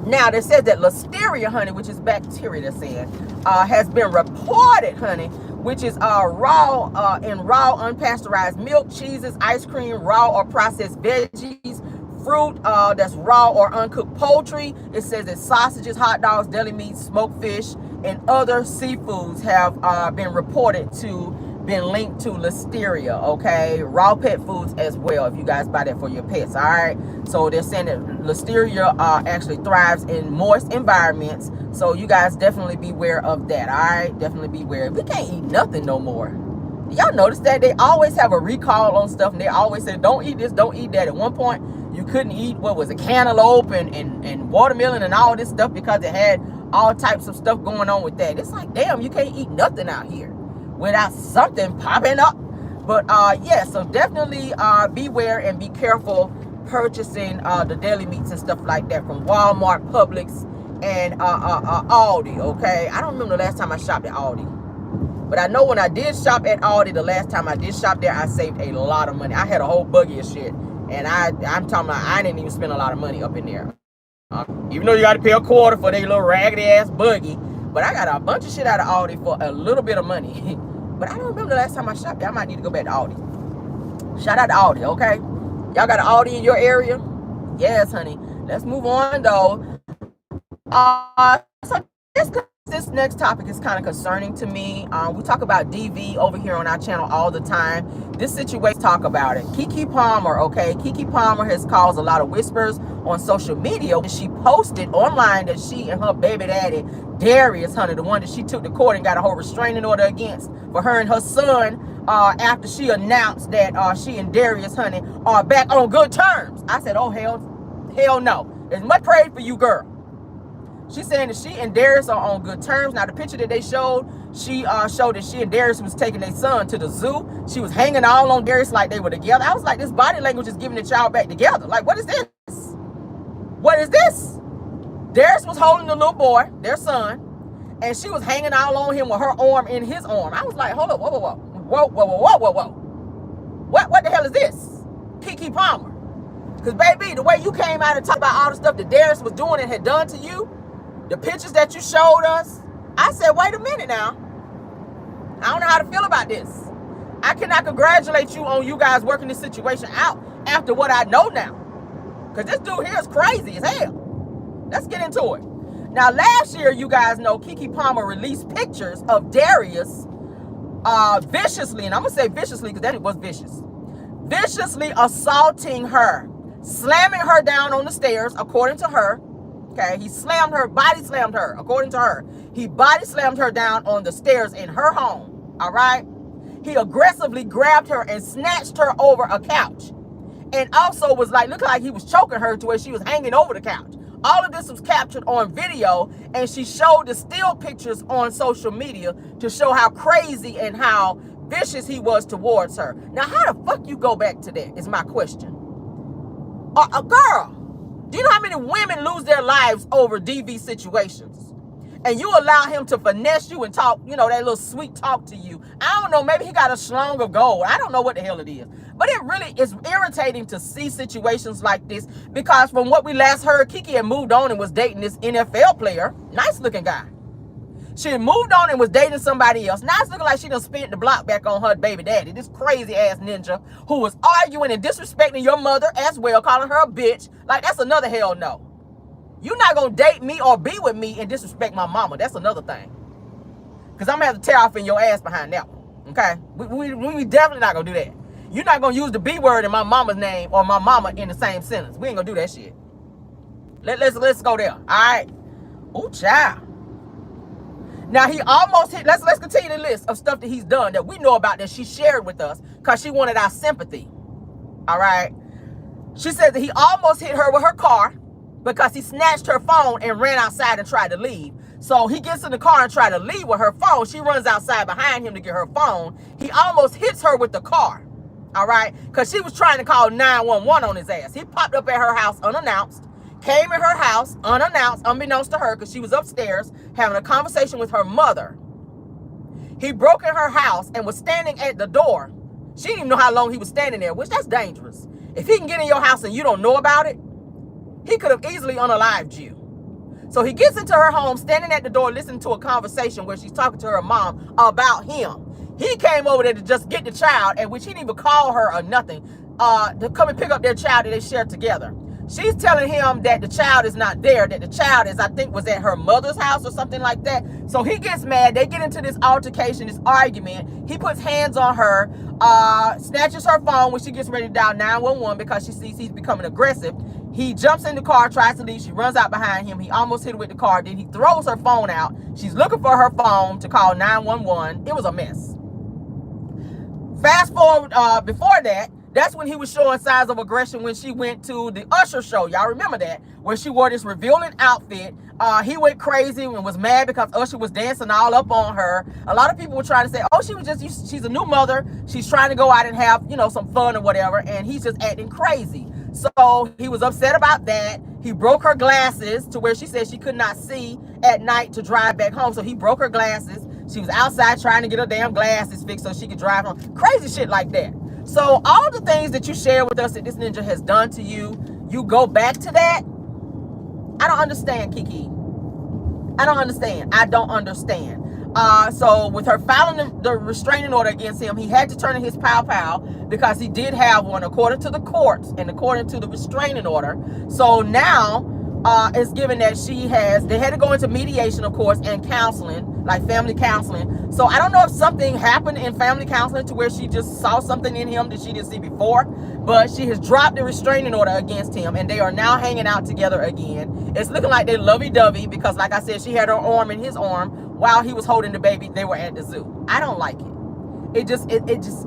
Now, it says that Listeria, honey, which is bacteria, they're saying, has been reported, honey, which is raw unpasteurized milk, cheeses, ice cream, raw or processed veggies, fruit that's raw or uncooked poultry. It says that sausages, hot dogs, deli meats, smoked fish, and other seafoods have been reported to been linked to Listeria, okay? Raw pet foods as well, if you guys buy that for your pets, all right? So they're saying that Listeria actually thrives in moist environments, so you guys definitely beware of that, all right? Definitely beware. We can't eat nothing no more. Y'all notice that? They always have a recall on stuff, and they always say, don't eat this, don't eat that. At one point, you couldn't eat, what was it, cantaloupe and watermelon and all this stuff because it had all types of stuff going on with that. It's like, damn, you can't eat nothing out here without something popping up. But yeah, so definitely beware and be careful purchasing the deli meats and stuff like that from Walmart, Publix, and Aldi, okay? I don't remember the last time I shopped at Aldi. But I know when I did shop at Aldi, the last time I did shop there, I saved a lot of money. I had a whole buggy of shit. And I'm talking about, I didn't even spend a lot of money up in there. Even though you got to pay a quarter for their little raggedy ass buggy. But I got a bunch of shit out of Aldi for a little bit of money. But I don't remember the last time I shopped there. I might need to go back to Aldi. Shout out to Aldi, okay? Y'all got an Aldi in your area? Yes, honey. Let's move on, though. So this next topic is kind of concerning to me. We talk about DV over here on our channel all the time. This situation, talk about it. Kiki Palmer, okay? Kiki Palmer has caused a lot of whispers on social media. She posted online that she and her baby daddy, Darius, honey, the one that she took to court and got a whole restraining order against for her and her son, after she announced that she and Darius, honey, are back on good terms. I said, oh, hell no. As much praise for you, girl. She's saying that she and Darius are on good terms. Now, the picture that they showed, she showed that she and Darius was taking their son to the zoo. She was hanging all on Darius like they were together. I was like, this body language is giving the child back together. Like, what is this? What is this? Darius was holding the little boy, their son, and she was hanging out on him with her arm in his arm. I was like, hold up, whoa, whoa, whoa, whoa, whoa, whoa, whoa, whoa. What the hell is this? Kiki Palmer. Because, baby, the way you came out and talked about all the stuff that Darius was doing and had done to you, the pictures that you showed us, I said, wait a minute now. I don't know how to feel about this. I cannot congratulate you on you guys working this situation out after what I know now. Because this dude here is crazy as hell. Let's get into it. Now, last year, you guys know Kiki Palmer released pictures of Darius viciously, and I'm going to say viciously because that was vicious, viciously assaulting her, slamming her down on the stairs, according to her. Okay, he slammed her, body slammed her, according to her. He body slammed her down on the stairs in her home, all right? He aggressively grabbed her and snatched her over a couch. And also was like, looking like he was choking her to where she was hanging over the couch. All of this was captured on video, and she showed the still pictures on social media to show how crazy and how vicious he was towards her. Now, how the fuck you go back to that is my question. A girl, do you know how many women lose their lives over DV situations? And you allow him to finesse you and talk, you know, that little sweet talk to you. I don't know, maybe he got a schlong of gold. I don't know what the hell it is. But it really is irritating to see situations like this, because from what we last heard, Kiki had moved on and was dating this NFL player. Nice looking guy. She had moved on and was dating somebody else. Now it's looking like she done spent the block back on her baby daddy, this crazy ass ninja who was arguing and disrespecting your mother as well, calling her a bitch. Like, that's another hell no. You're not going to date me or be with me and disrespect my mama. That's another thing. Because I'm going to have to tear off in your ass behind that one. Okay? We definitely not going to do that. You're not going to use the B word in my mama's name or my mama in the same sentence. We ain't going to do that shit. Let's go there. All right? Ooh, child. Now, he almost hit, let's continue the list of stuff that he's done that we know about that she shared with us because she wanted our sympathy. All right? She said that he almost hit her with her car because he snatched her phone and ran outside and tried to leave. So he gets in the car and tries to leave with her phone. She runs outside behind him to get her phone. He almost hits her with the car, all right? Because she was trying to call 911 on his ass. He popped up at her house unannounced, came in her house unannounced, unbeknownst to her, because she was upstairs having a conversation with her mother. He broke in her house and was standing at the door. She didn't even know how long he was standing there, which that's dangerous. If he can get in your house and you don't know about it, he could have easily unalived you. So he gets into her home, standing at the door, listening to a conversation where she's talking to her mom about him. He came over there to just get the child, and which he didn't even call her or nothing, to come and pick up their child that they shared together. She's telling him that the child is not there, that the child is, I think, was at her mother's house or something like that. So he gets mad. They get into this altercation, this argument. He puts hands on her, snatches her phone when she gets ready to dial 911 because she sees he's becoming aggressive. He jumps in the car, tries to leave. She runs out behind him. He almost hit her with the car. Then he throws her phone out. She's looking for her phone to call 911. It was a mess. Fast forward, before that, that's when he was showing signs of aggression when she went to the Usher show. Y'all remember that? Where she wore this revealing outfit. He went crazy and was mad because Usher was dancing all up on her. A lot of people were trying to say, oh, she's a new mother. She's trying to go out and have, you know, some fun or whatever. And he's just acting crazy. So he was upset about that. He broke her glasses to where she said she could not see at night to drive back home. So he broke her glasses. She was outside trying to get her damn glasses fixed so she could drive home. Crazy shit like that. So all the things that you share with us that this ninja has done to you, you go back to that. I don't understand, Kiki. I don't understand. I don't understand. So with her filing the restraining order against him, he had to turn in his pow because he did have one according to the courts and according to the restraining order. So now it's given that they had to go into mediation, of course, and counseling, like family counseling. So I don't know if something happened in family counseling to where she just saw something in him that she didn't see before, but she has dropped the restraining order against him and they are now hanging out together again. It's looking like they're lovey-dovey because, like I said, she had her arm in his arm while he was holding the baby. They were at the zoo. I don't like it.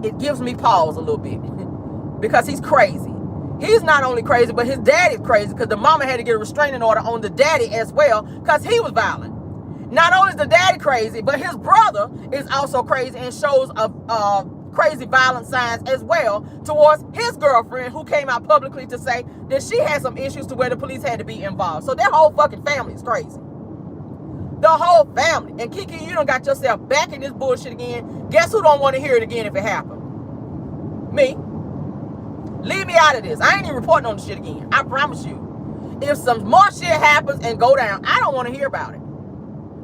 It gives me pause a little bit because he's crazy. He's not only crazy, but his daddy's crazy because the mama had to get a restraining order on the daddy as well because he was violent. Not only is the daddy crazy, but his brother is also crazy and shows a crazy violent signs as well towards his girlfriend, who came out publicly to say that she had some issues to where the police had to be involved. So their whole fucking family is crazy. The whole family. And Kiki, you done got yourself back in this bullshit again. Guess who don't want to hear it again if it happened? Me. Leave me out of this. I ain't even reporting on the shit again. I promise you. If some more shit happens and go down, I don't want to hear about it.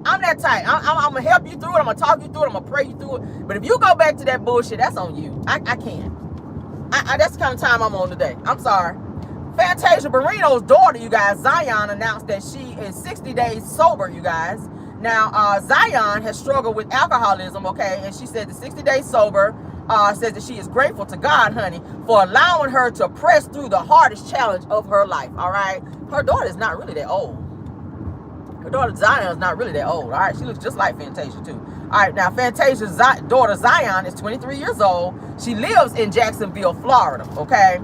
I'm that type. I'm going to help you through it. I'm going to talk you through it. I'm going to pray you through it. But if you go back to that bullshit, that's on you. I can't. That's the kind of time I'm on today. I'm sorry. Fantasia Barrino's daughter, you guys, Zion, announced that she is 60 days sober, you guys. Now, Zion has struggled with alcoholism, okay? And she said the 60 days sober says that she is grateful to God, honey, for allowing her to press through the hardest challenge of her life, all right? Her daughter is not really that old. Her daughter Zion is not really that old, all right? She looks just like Fantasia, too. All right, now, Fantasia's daughter Zion is 23 years old. She lives in Jacksonville, Florida, okay?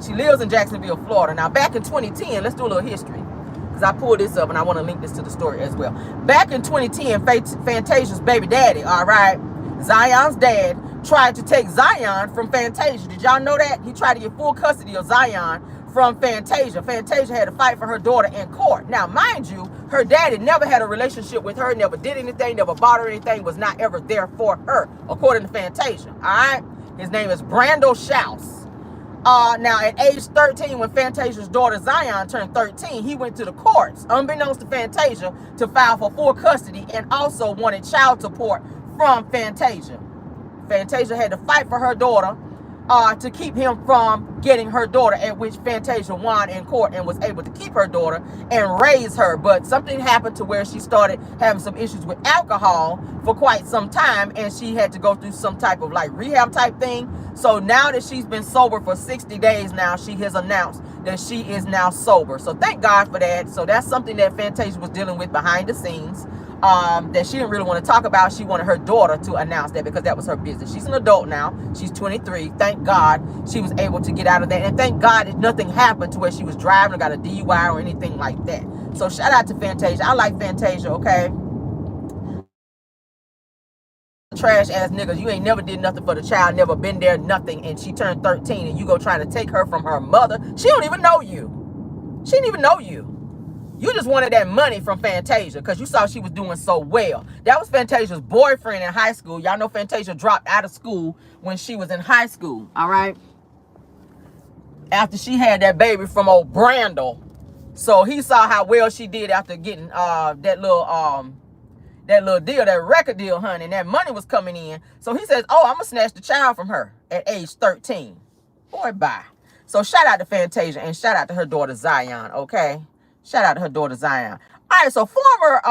She lives in Jacksonville, Florida. Now, back in 2010, let's do a little history, because I pulled this up, and I want to link this to the story as well. Back in 2010, Fantasia's baby daddy, all right, Zion's dad, tried to take Zion from Fantasia. Did y'all know that? He tried to get full custody of Zion from Fantasia. Fantasia had to fight for her daughter in court. Now, mind you, her daddy never had a relationship with her, never did anything, never bought her anything, was not ever there for her, according to Fantasia, all right? His name is Brandel Schaus. Now, at age 13, when Fantasia's daughter Zion turned 13, he went to the courts, unbeknownst to Fantasia, to file for full custody and also wanted child support from Fantasia. Fantasia had to fight for her daughter to keep him from getting her daughter, at which Fantasia won in court and was able to keep her daughter and raise her. But something happened to where she started having some issues with alcohol for quite some time, and she had to go through some type of like rehab type thing. So now that she's been sober for 60 days now, she has announced that she is now sober. So thank God for that. So that's something that Fantasia was dealing with behind the scenes. That she didn't really want to talk about. She wanted her daughter to announce that because that was her business. She's an adult now. She's 23. Thank God she was able to get out of that. And thank God that nothing happened to where she was driving or got a DUI or anything like that. So shout out to Fantasia. I like Fantasia, okay? Trash ass niggas. You ain't never did nothing for the child, never been there, nothing. And she turned 13 and you go trying to take her from her mother. She don't even know you. She didn't even know you. You just wanted that money from Fantasia because you saw she was doing so well. That was Fantasia's boyfriend in high school. Y'all know Fantasia dropped out of school when she was in high school, all right? After she had that baby from old Brandel. So he saw how well she did after getting that little deal, that record deal, honey. And that money was coming in. So he says, oh, I'm going to snatch the child from her at age 13. Boy, bye. So shout out to Fantasia and shout out to her daughter Zion, okay? Shout out to her daughter Zion. All right, so former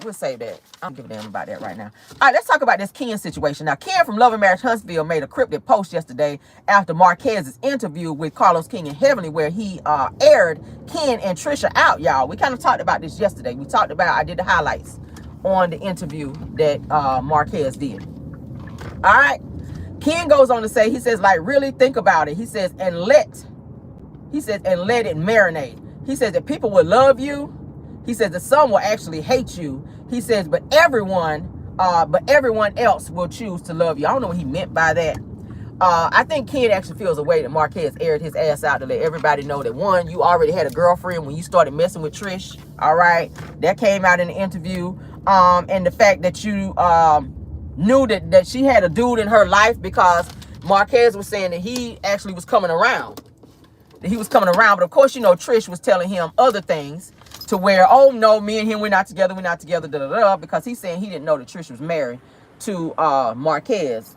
we'll save that. I don't give a damn about that right now. All right, let's talk about this Ken situation. Now, Ken from Love and Marriage Huntsville made a cryptic post yesterday after Marquez's interview with Carlos King and Heavenly, where he aired Ken and Trisha out, y'all. We kind of talked about this yesterday. We talked about, I did the highlights on the interview that Marquez did. All right. Ken goes on to say, he says, like, really think about it. He says, and let it marinate. He says that people will love you. He says that some will actually hate you. He says, but everyone else will choose to love you. I don't know what he meant by that. I think Ken actually feels a way that Marquez aired his ass out to let everybody know that, one, you already had a girlfriend when you started messing with Trish. All right. That came out in the interview. And the fact that you knew that she had a dude in her life because Marquez was saying that he actually was coming around. He was coming around, but of course, you know, Trish was telling him other things to where, oh no, me and him, we're not together, because he's saying he didn't know that Trish was married to Marquez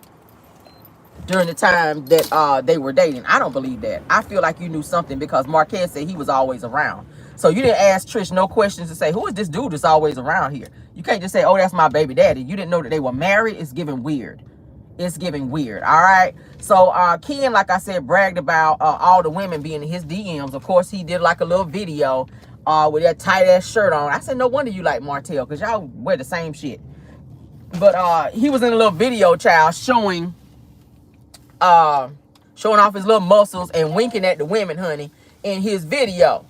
during the time that they were dating. I don't believe that. I feel like you knew something because Marquez said he was always around. So you didn't ask Trish no questions to say, who is this dude that's always around here? You can't just say, oh, that's my baby daddy. You didn't know that they were married. It's giving weird. It's giving weird. All right. So Ken, like I said, bragged about all the women being in his DMs. Of course, he did like a little video with that tight ass shirt on. I said, no wonder you like Martell, because y'all wear the same shit. But he was in a little video, child, showing off his little muscles and winking at the women, honey, in his video.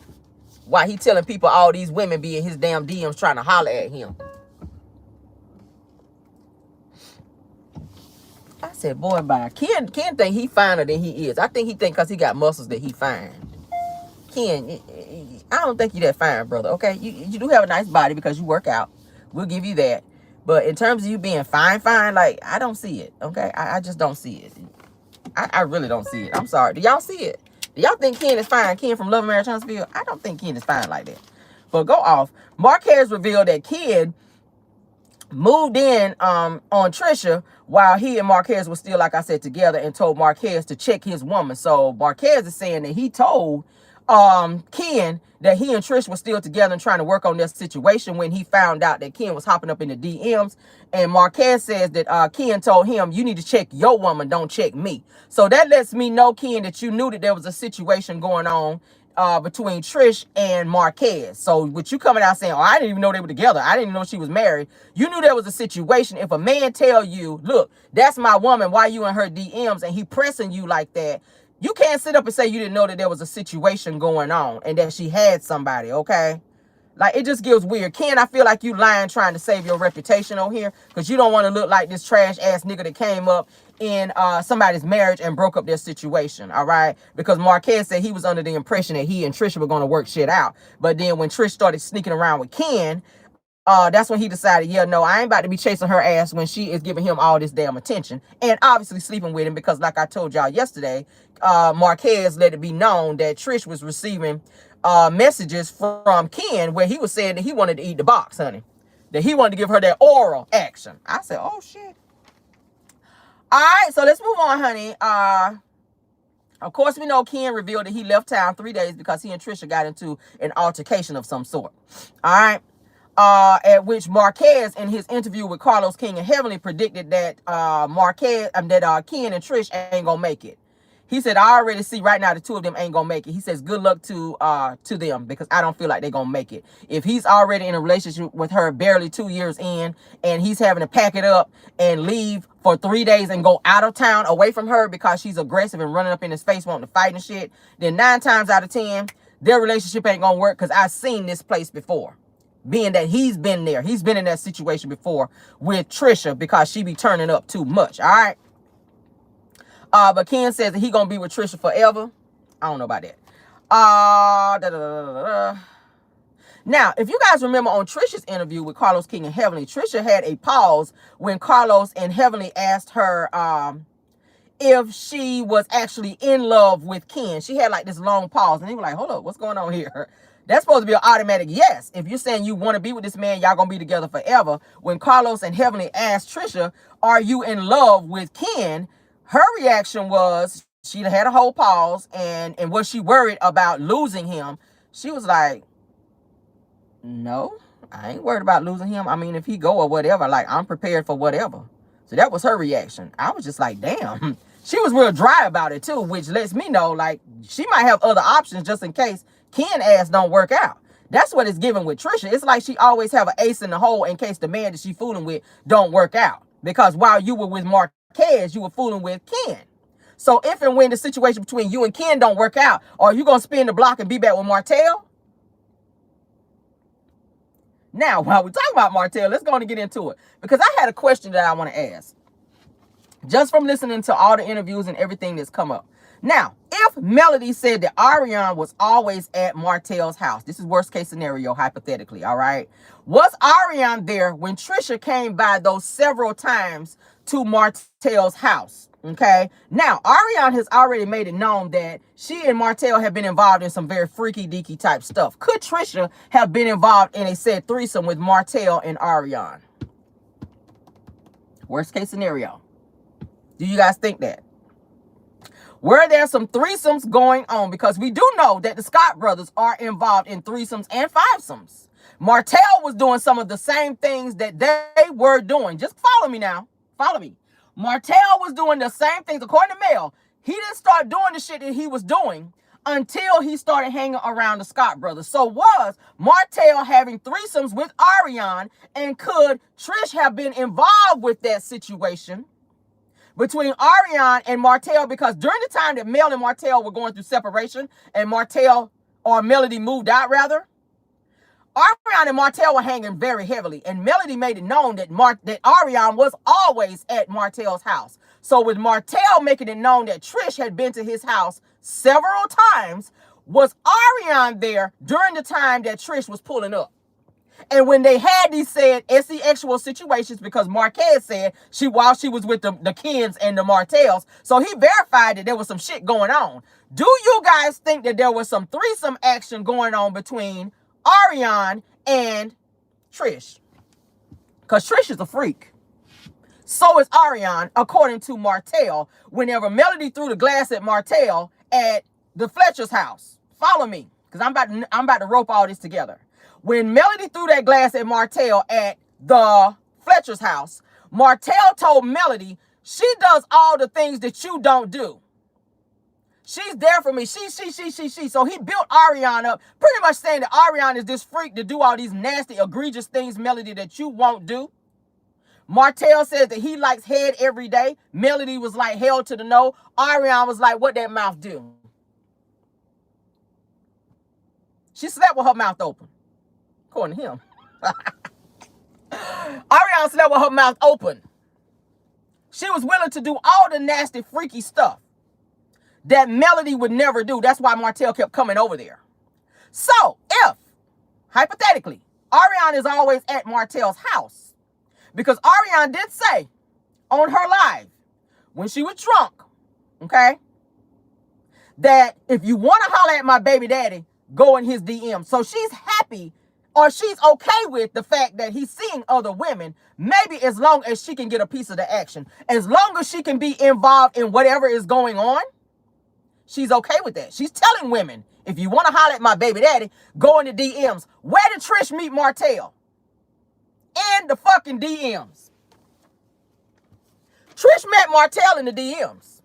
While he telling people all these women be in his damn DMs trying to holler at him. I said, boy, bye. Ken think he finer than he is. I think he think because he got muscles that he fine. Ken, I don't think you that fine, brother. Okay, you do have a nice body because you work out. We'll give you that. But in terms of you being fine, like, I don't see it. Okay, I just don't see it. I really don't see it. I'm sorry. Do y'all see it? Do y'all think Ken is fine? Ken from Love Mary Huntsville? I don't think Ken is fine like that. But go off. Marquez revealed that Ken moved in on Trisha while he and Marquez were still, like I said, together, and told Marquez to check his woman. So Marquez is saying that he told Ken that he and Trish were still together and trying to work on their situation when he found out that Ken was hopping up in the DMs. And Marquez says that Ken told him, you need to check your woman, don't check me. So that lets me know, Ken, that you knew that there was a situation going on between Trish and Marquez. So with you coming out saying, oh, I didn't even know they were together, I didn't even know she was married, you knew there was a situation. If a man tell you, look, that's my woman, why you in her DMs, and he pressing you like that, you can't sit up and say you didn't know that there was a situation going on and that she had somebody, okay? Like, it just gives weird. Ken, I feel like you lying trying to save your reputation on here because you don't want to look like this trash-ass nigga that came up in somebody's marriage and broke up their situation, all right? Because Marquez said he was under the impression that he and Trisha were going to work shit out. But then when Trish started sneaking around with Ken, that's when he decided, yeah, no, I ain't about to be chasing her ass when she is giving him all this damn attention. And obviously sleeping with him because, like I told y'all yesterday, Marquez let it be known that Trish was receiving messages from Ken where he was saying that he wanted to eat the box, honey. That he wanted to give her that oral action. I said, oh, shit. All right, so let's move on, honey. Of course, we know Ken revealed that he left town 3 days because he and Trisha got into an altercation of some sort. All right. At which Marquez, in his interview with Carlos King and Heavenly, predicted that Ken and Trish ain't gonna make it. He said, I already see right now the two of them ain't gonna make it. He says, good luck to them because I don't feel like they're gonna make it. If he's already in a relationship with her barely 2 years in and he's having to pack it up and leave for 3 days and go out of town away from her because she's aggressive and running up in his face wanting to fight and shit, then 9 times out of 10, their relationship ain't gonna work because I've seen this place before. Being that he's been there. He's been in that situation before with Trisha because she be turning up too much. All right. But Ken says that he gonna be with Trisha forever. I don't know about that. Now, if you guys remember on Trisha's interview with Carlos King and Heavenly, Trisha had a pause when Carlos and Heavenly asked her if she was actually in love with Ken. She had like this long pause and he was like, hold up, what's going on here? That's supposed to be an automatic yes. If you're saying you want to be with this man, y'all gonna be together forever. When Carlos and Heavenly asked Trisha, are you in love with Ken? Her reaction was, she had a whole pause, and was she worried about losing him? She was like, no, I ain't worried about losing him. I mean, if he go or whatever, like, I'm prepared for whatever. So that was her reaction. I was just like, damn. She was real dry about it too, which lets me know, like, she might have other options just in case Ken ass don't work out. That's what it's given with Trisha. It's like she always have an ace in the hole in case the man that she fooling with don't work out. Because while you were with Marquez, you were fooling with Ken. So if and when the situation between you and Ken don't work out, are you going to spin the block and be back with Martell? Now, while we're talking about Martell, let's go on and get into it. Because I had a question that I want to ask. Just from listening to all the interviews and everything that's come up. Now, if Melody said that Ariane was always at Martell's house, this is worst case scenario, hypothetically, all right? Was Ariane there when Trisha came by those several times to Martell's house? Okay. Now, Ariane has already made it known that she and Martell have been involved in some very freaky deaky type stuff. Could Trisha have been involved in a said threesome with Martell and Ariane? Worst case scenario. Do you guys think that? Were there some threesomes going on? Because we do know that the Scott brothers are involved in threesomes and fivesomes. Martell was doing some of the same things that they were doing. Just follow me now. Follow me. Martell was doing the same things. According to Mel, he didn't start doing the shit that he was doing until he started hanging around the Scott brothers. So was Martell having threesomes with Ariane, and could Trish have been involved with that situation between Ariane and Martell? Because during the time that Mel and Martell were going through separation and Martell or Melody moved out rather, Ariane and Martell were hanging very heavily, and Melody made it known that Ariane was always at Martell's house. So with Martell making it known that Trish had been to his house several times, was Ariane there during the time that Trish was pulling up? And when they had these said sexual situations, because Marquez said while she was with the Kens and the Martells, so he verified that there was some shit going on. Do you guys think that there was some threesome action going on between Ariane and Trish? Because Trish is a freak. So is Ariane, according to Martell, whenever Melody threw the glass at Martell at the Fletcher's house. Follow me, because I'm about to rope all this together. When Melody threw that glass at Martell at the Fletcher's house, Martell told Melody, she does all the things that you don't do. She's there for me. She. So he built Ariane up, pretty much saying that Ariane is this freak to do all these nasty, egregious things, Melody, that you won't do. Martell says that he likes head every day. Melody was like, hell to the no. Ariane was like, what that mouth do? She slept with her mouth open, according to him. Ariane slept with her mouth open. She was willing to do all the nasty, freaky stuff that Melody would never do. That's why Martell kept coming over there. So, if, hypothetically, Ariane is always at Martell's house, because Ariane did say on her live, when she was drunk, okay, that if you want to holler at my baby daddy, go in his DM. So she's happy, or she's okay with the fact that he's seeing other women, maybe as long as she can get a piece of the action. As long as she can be involved in whatever is going on, she's okay with that. She's telling women, if you want to holler at my baby daddy, go in the DMs. Where did Trish meet Martell? In the fucking DMs. Trish met Martell in the DMs.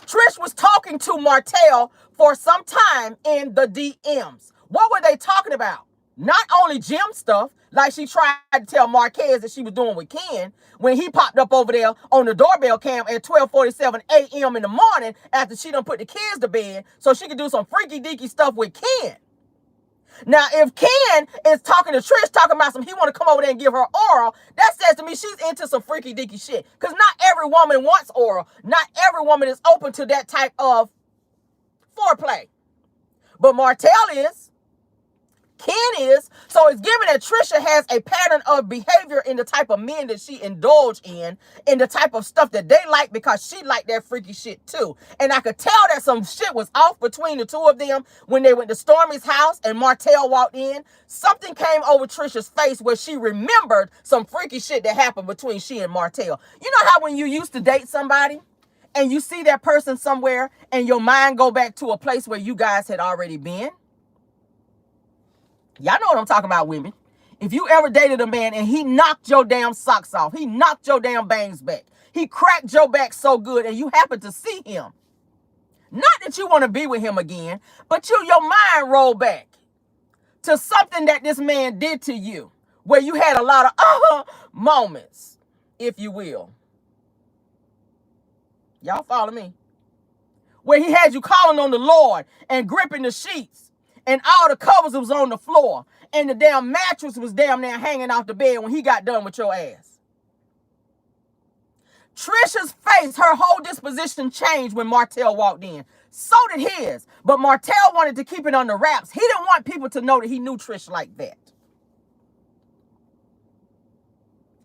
Trish was talking to Martell for some time in the DMs. What were they talking about? Not only gym stuff, like she tried to tell Marquez that she was doing with Ken when he popped up over there on the doorbell cam at 12:47 a.m. in the morning after she done put the kids to bed so she could do some freaky deaky stuff with Ken. Now, if Ken is talking to Trish, talking about he want to come over there and give her oral, that says to me she's into some freaky deaky shit. Because not every woman wants oral. Not every woman is open to that type of foreplay. But Martell is. Ken is. So it's given that Trisha has a pattern of behavior in the type of men that she indulge in the type of stuff that they like, because she liked that freaky shit too. And I could tell that some shit was off between the two of them when they went to Stormy's house and Martell walked in. Something came over Trisha's face where she remembered some freaky shit that happened between she and Martell. You know how when you used to date somebody and you see that person somewhere and your mind go back to a place where you guys had already been? Y'all know what I'm talking about, women. If you ever dated a man and he knocked your damn socks off, he knocked your damn bangs back, he cracked your back so good, and you happen to see him, not that you want to be with him again, but your mind rolled back to something that this man did to you, where you had a lot of moments, if you will. Y'all follow me? Where he had you calling on the Lord and gripping the sheets, and all the covers was on the floor, and the damn mattress was damn near hanging off the bed when he got done with your ass. Trisha's face, her whole disposition changed when Martell walked in. So did his. But Martell wanted to keep it under wraps. He didn't want people to know that he knew Trish like that.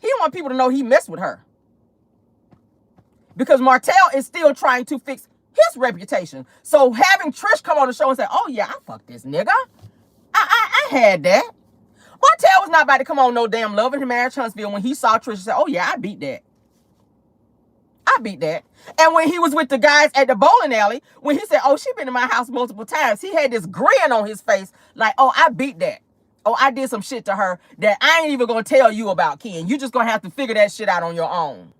He didn't want people to know he messed with her. Because Martell is still trying to fix his reputation. So having Trish come on the show and say, oh yeah, I fucked this nigga. I had that. Martell was not about to come on no damn Love and Marriage Huntsville when he saw Trish and said, oh yeah, I beat that. I beat that. And when he was with the guys at the bowling alley, when he said, oh, she been in my house multiple times, he had this grin on his face like, oh, I beat that. Oh, I did some shit to her that I ain't even going to tell you about, Ken. You just going to have to figure that shit out on your own.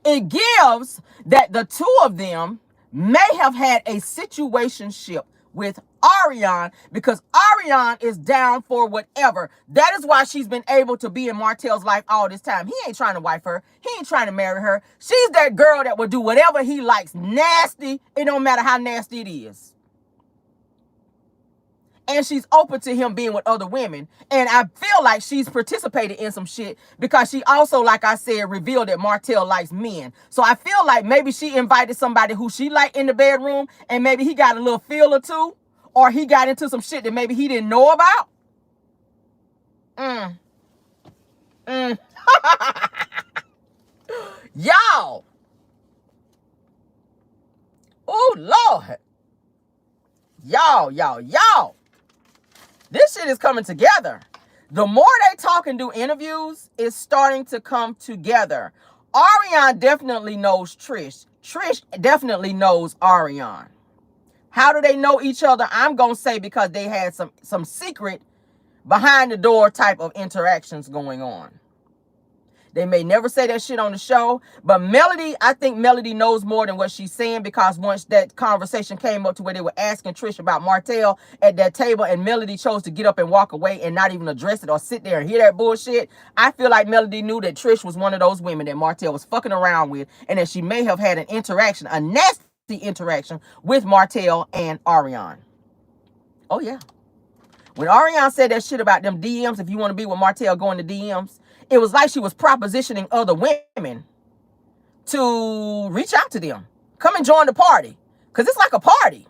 It gives that the two of them may have had a situationship with Ariane, because Ariane is down for whatever. That is why she's been able to be in Martell's life all this time. He ain't trying to wife her. He ain't trying to marry her. She's that girl that will do whatever he likes. Nasty. It don't matter how nasty it is. and she's open to him being with other women. And I feel like she's participated in some shit because she also, like I said, revealed that Martell likes men. So I feel like maybe she invited somebody who she liked in the bedroom, and maybe he got a little feel or two, or he got into some shit that maybe he didn't know about. Y'all. Oh, Lord. Y'all. This shit is coming together. The more they talk and do interviews, it's starting to come together. Ariane definitely knows Trish. Trish definitely knows Ariane. How do they know each other? I'm going to say because they had some secret behind the door type of interactions going on. They may never say that shit on the show, but Melody, I think Melody knows more than what she's saying, because once that conversation came up to where they were asking Trish about Martell at that table, and Melody chose to get up and walk away and not even address it or sit there and hear that bullshit, I feel like Melody knew that Trish was one of those women that Martell was fucking around with, and that she may have had an interaction, a nasty interaction with Martell and Ariane. Oh, yeah. When Ariane said that shit about them DMs, if you want to be with Martell, go in the DMs, it was like she was propositioning other women to reach out to them. Come and join the party. Because it's like a party.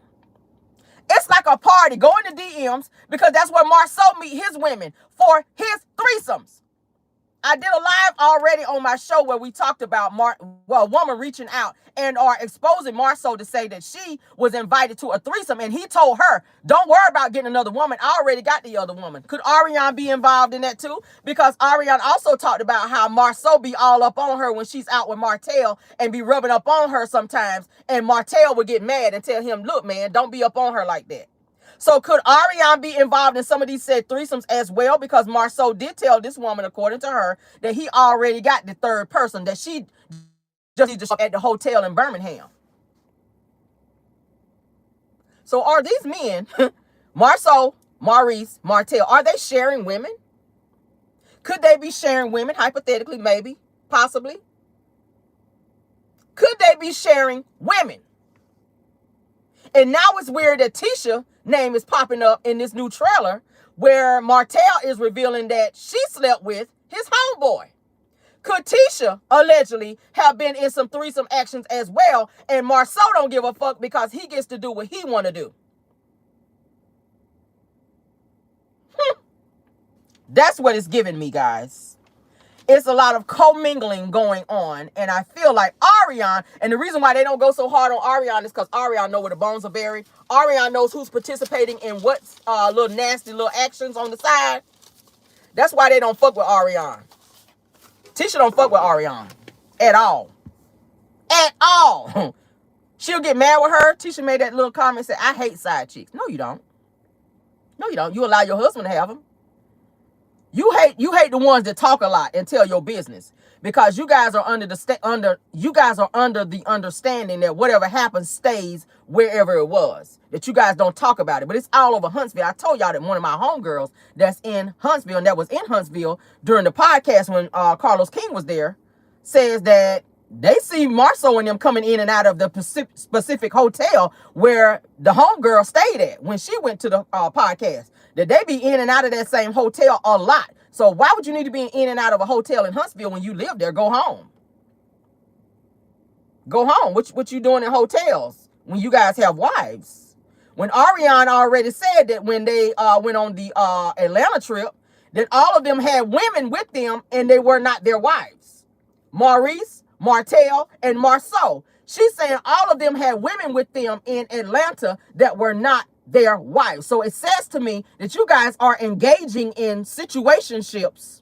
It's like a party. Go in the DMs, because that's where Marceau meet his women for his threesomes. I did a live already on my show where we talked about a woman reaching out and are exposing Marceau to say that she was invited to a threesome, and he told her, don't worry about getting another woman. I already got the other woman. Could Ariane be involved in that too? Because Ariane also talked about how Marceau be all up on her when she's out with Martell and be rubbing up on her sometimes, and Martell would get mad and tell him, look, man, don't be up on her like that. So could Ariane be involved in some of these said threesomes as well? Because Marceau did tell this woman, according to her, that he already got the third person, that she just at the hotel in Birmingham. So are these men, Marceau, Maurice, Martell, are they sharing women? Could they be sharing women? Hypothetically, maybe, possibly. Could they be sharing women? And now it's weird that Tisha name is popping up in this new trailer where Martell is revealing that she slept with his homeboy. Could Tisha allegedly have been in some threesome actions as well, and Marceau don't give a fuck because he gets to do what he want to do? That's what it's giving me, guys. It's a lot of commingling going on, and I feel like Ariane, and the reason why they don't go so hard on Ariane is because Ariane know where the bones are buried. Ariane knows who's participating in what little nasty little actions on the side. That's why they don't fuck with Ariane. Tisha don't fuck with Ariane at all. At all. She'll get mad with her. Tisha made that little comment, said, I hate side chicks. No, you don't. No, you don't. You allow your husband to have them. You hate the ones that talk a lot and tell your business, because you guys are under the understanding that whatever happens stays wherever it was. That you guys don't talk about it, but it's all over Huntsville. I told y'all that one of my homegirls that's in Huntsville and that was in Huntsville during the podcast when Carlos King was there says that they see Marceau and them coming in and out of the specific hotel where the homegirl stayed at when she went to the podcast. That they be in and out of that same hotel a lot. So why would you need to be in and out of a hotel in Huntsville when you live there? Go home. Go home. What you doing in hotels when you guys have wives? When Ariane already said that when they went on the Atlanta trip, that all of them had women with them and they were not their wives. Maurice, Martell, and Marceau. She's saying all of them had women with them in Atlanta that were not their wives. So it says to me that you guys are engaging in situationships,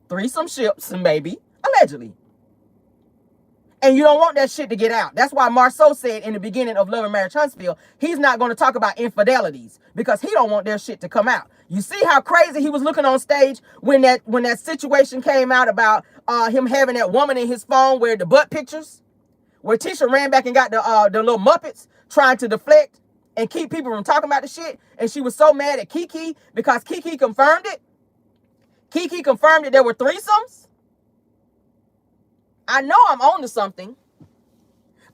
threesome ships, maybe, allegedly. And you don't want that shit to get out. That's why Marceau said in the beginning of Love and Marriage Huntsville, he's not going to talk about infidelities because he don't want their shit to come out. You see how crazy he was looking on stage when that situation came out about him having that woman in his phone where the butt pictures, where Tisha ran back and got the little Muppets trying to deflect and keep people from talking about the shit. And she was so mad at Kiki because Kiki confirmed it. Kiki confirmed that there were threesomes. I know I'm on to something.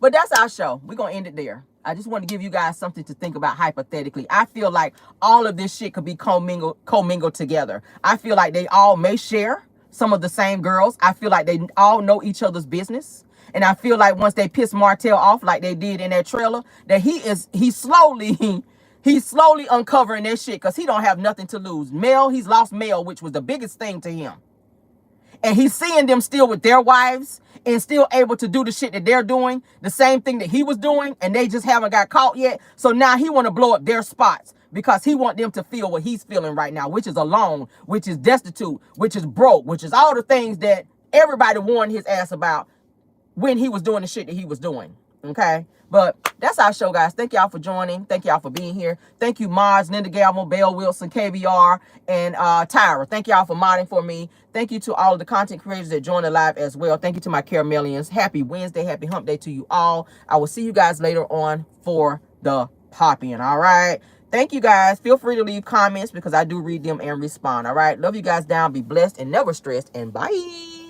But that's our show. We're going to end it there. I just want to give you guys something to think about hypothetically. I feel like all of this shit could be commingled together. I feel like they all may share some of the same girls. I feel like they all know each other's business. And I feel like once they piss Martell off like they did in that trailer, that he's slowly uncovering that shit because he don't have nothing to lose. Mel, he's lost Mel, which was the biggest thing to him. And he's seeing them still with their wives and still able to do the shit that they're doing, the same thing that he was doing, and they just haven't got caught yet. So now he want to blow up their spots because he want them to feel what he's feeling right now, which is alone, which is destitute, which is broke, which is all the things that everybody warned his ass about when he was doing the shit that he was doing. Okay? But that's our show, guys. Thank y'all for joining. Thank y'all for being here. Thank you, Mars, Linda Galvin, Belle Wilson, KBR, and Tyra. Thank y'all for modding for me. Thank you to all of the content creators that joined the live as well. Thank you to my Caramelians. Happy Wednesday. Happy hump day to you all. I will see you guys later on for the pop-in. All right? Thank you, guys. Feel free to leave comments because I do read them and respond. All right? Love you guys down. Be blessed and never stressed. And bye.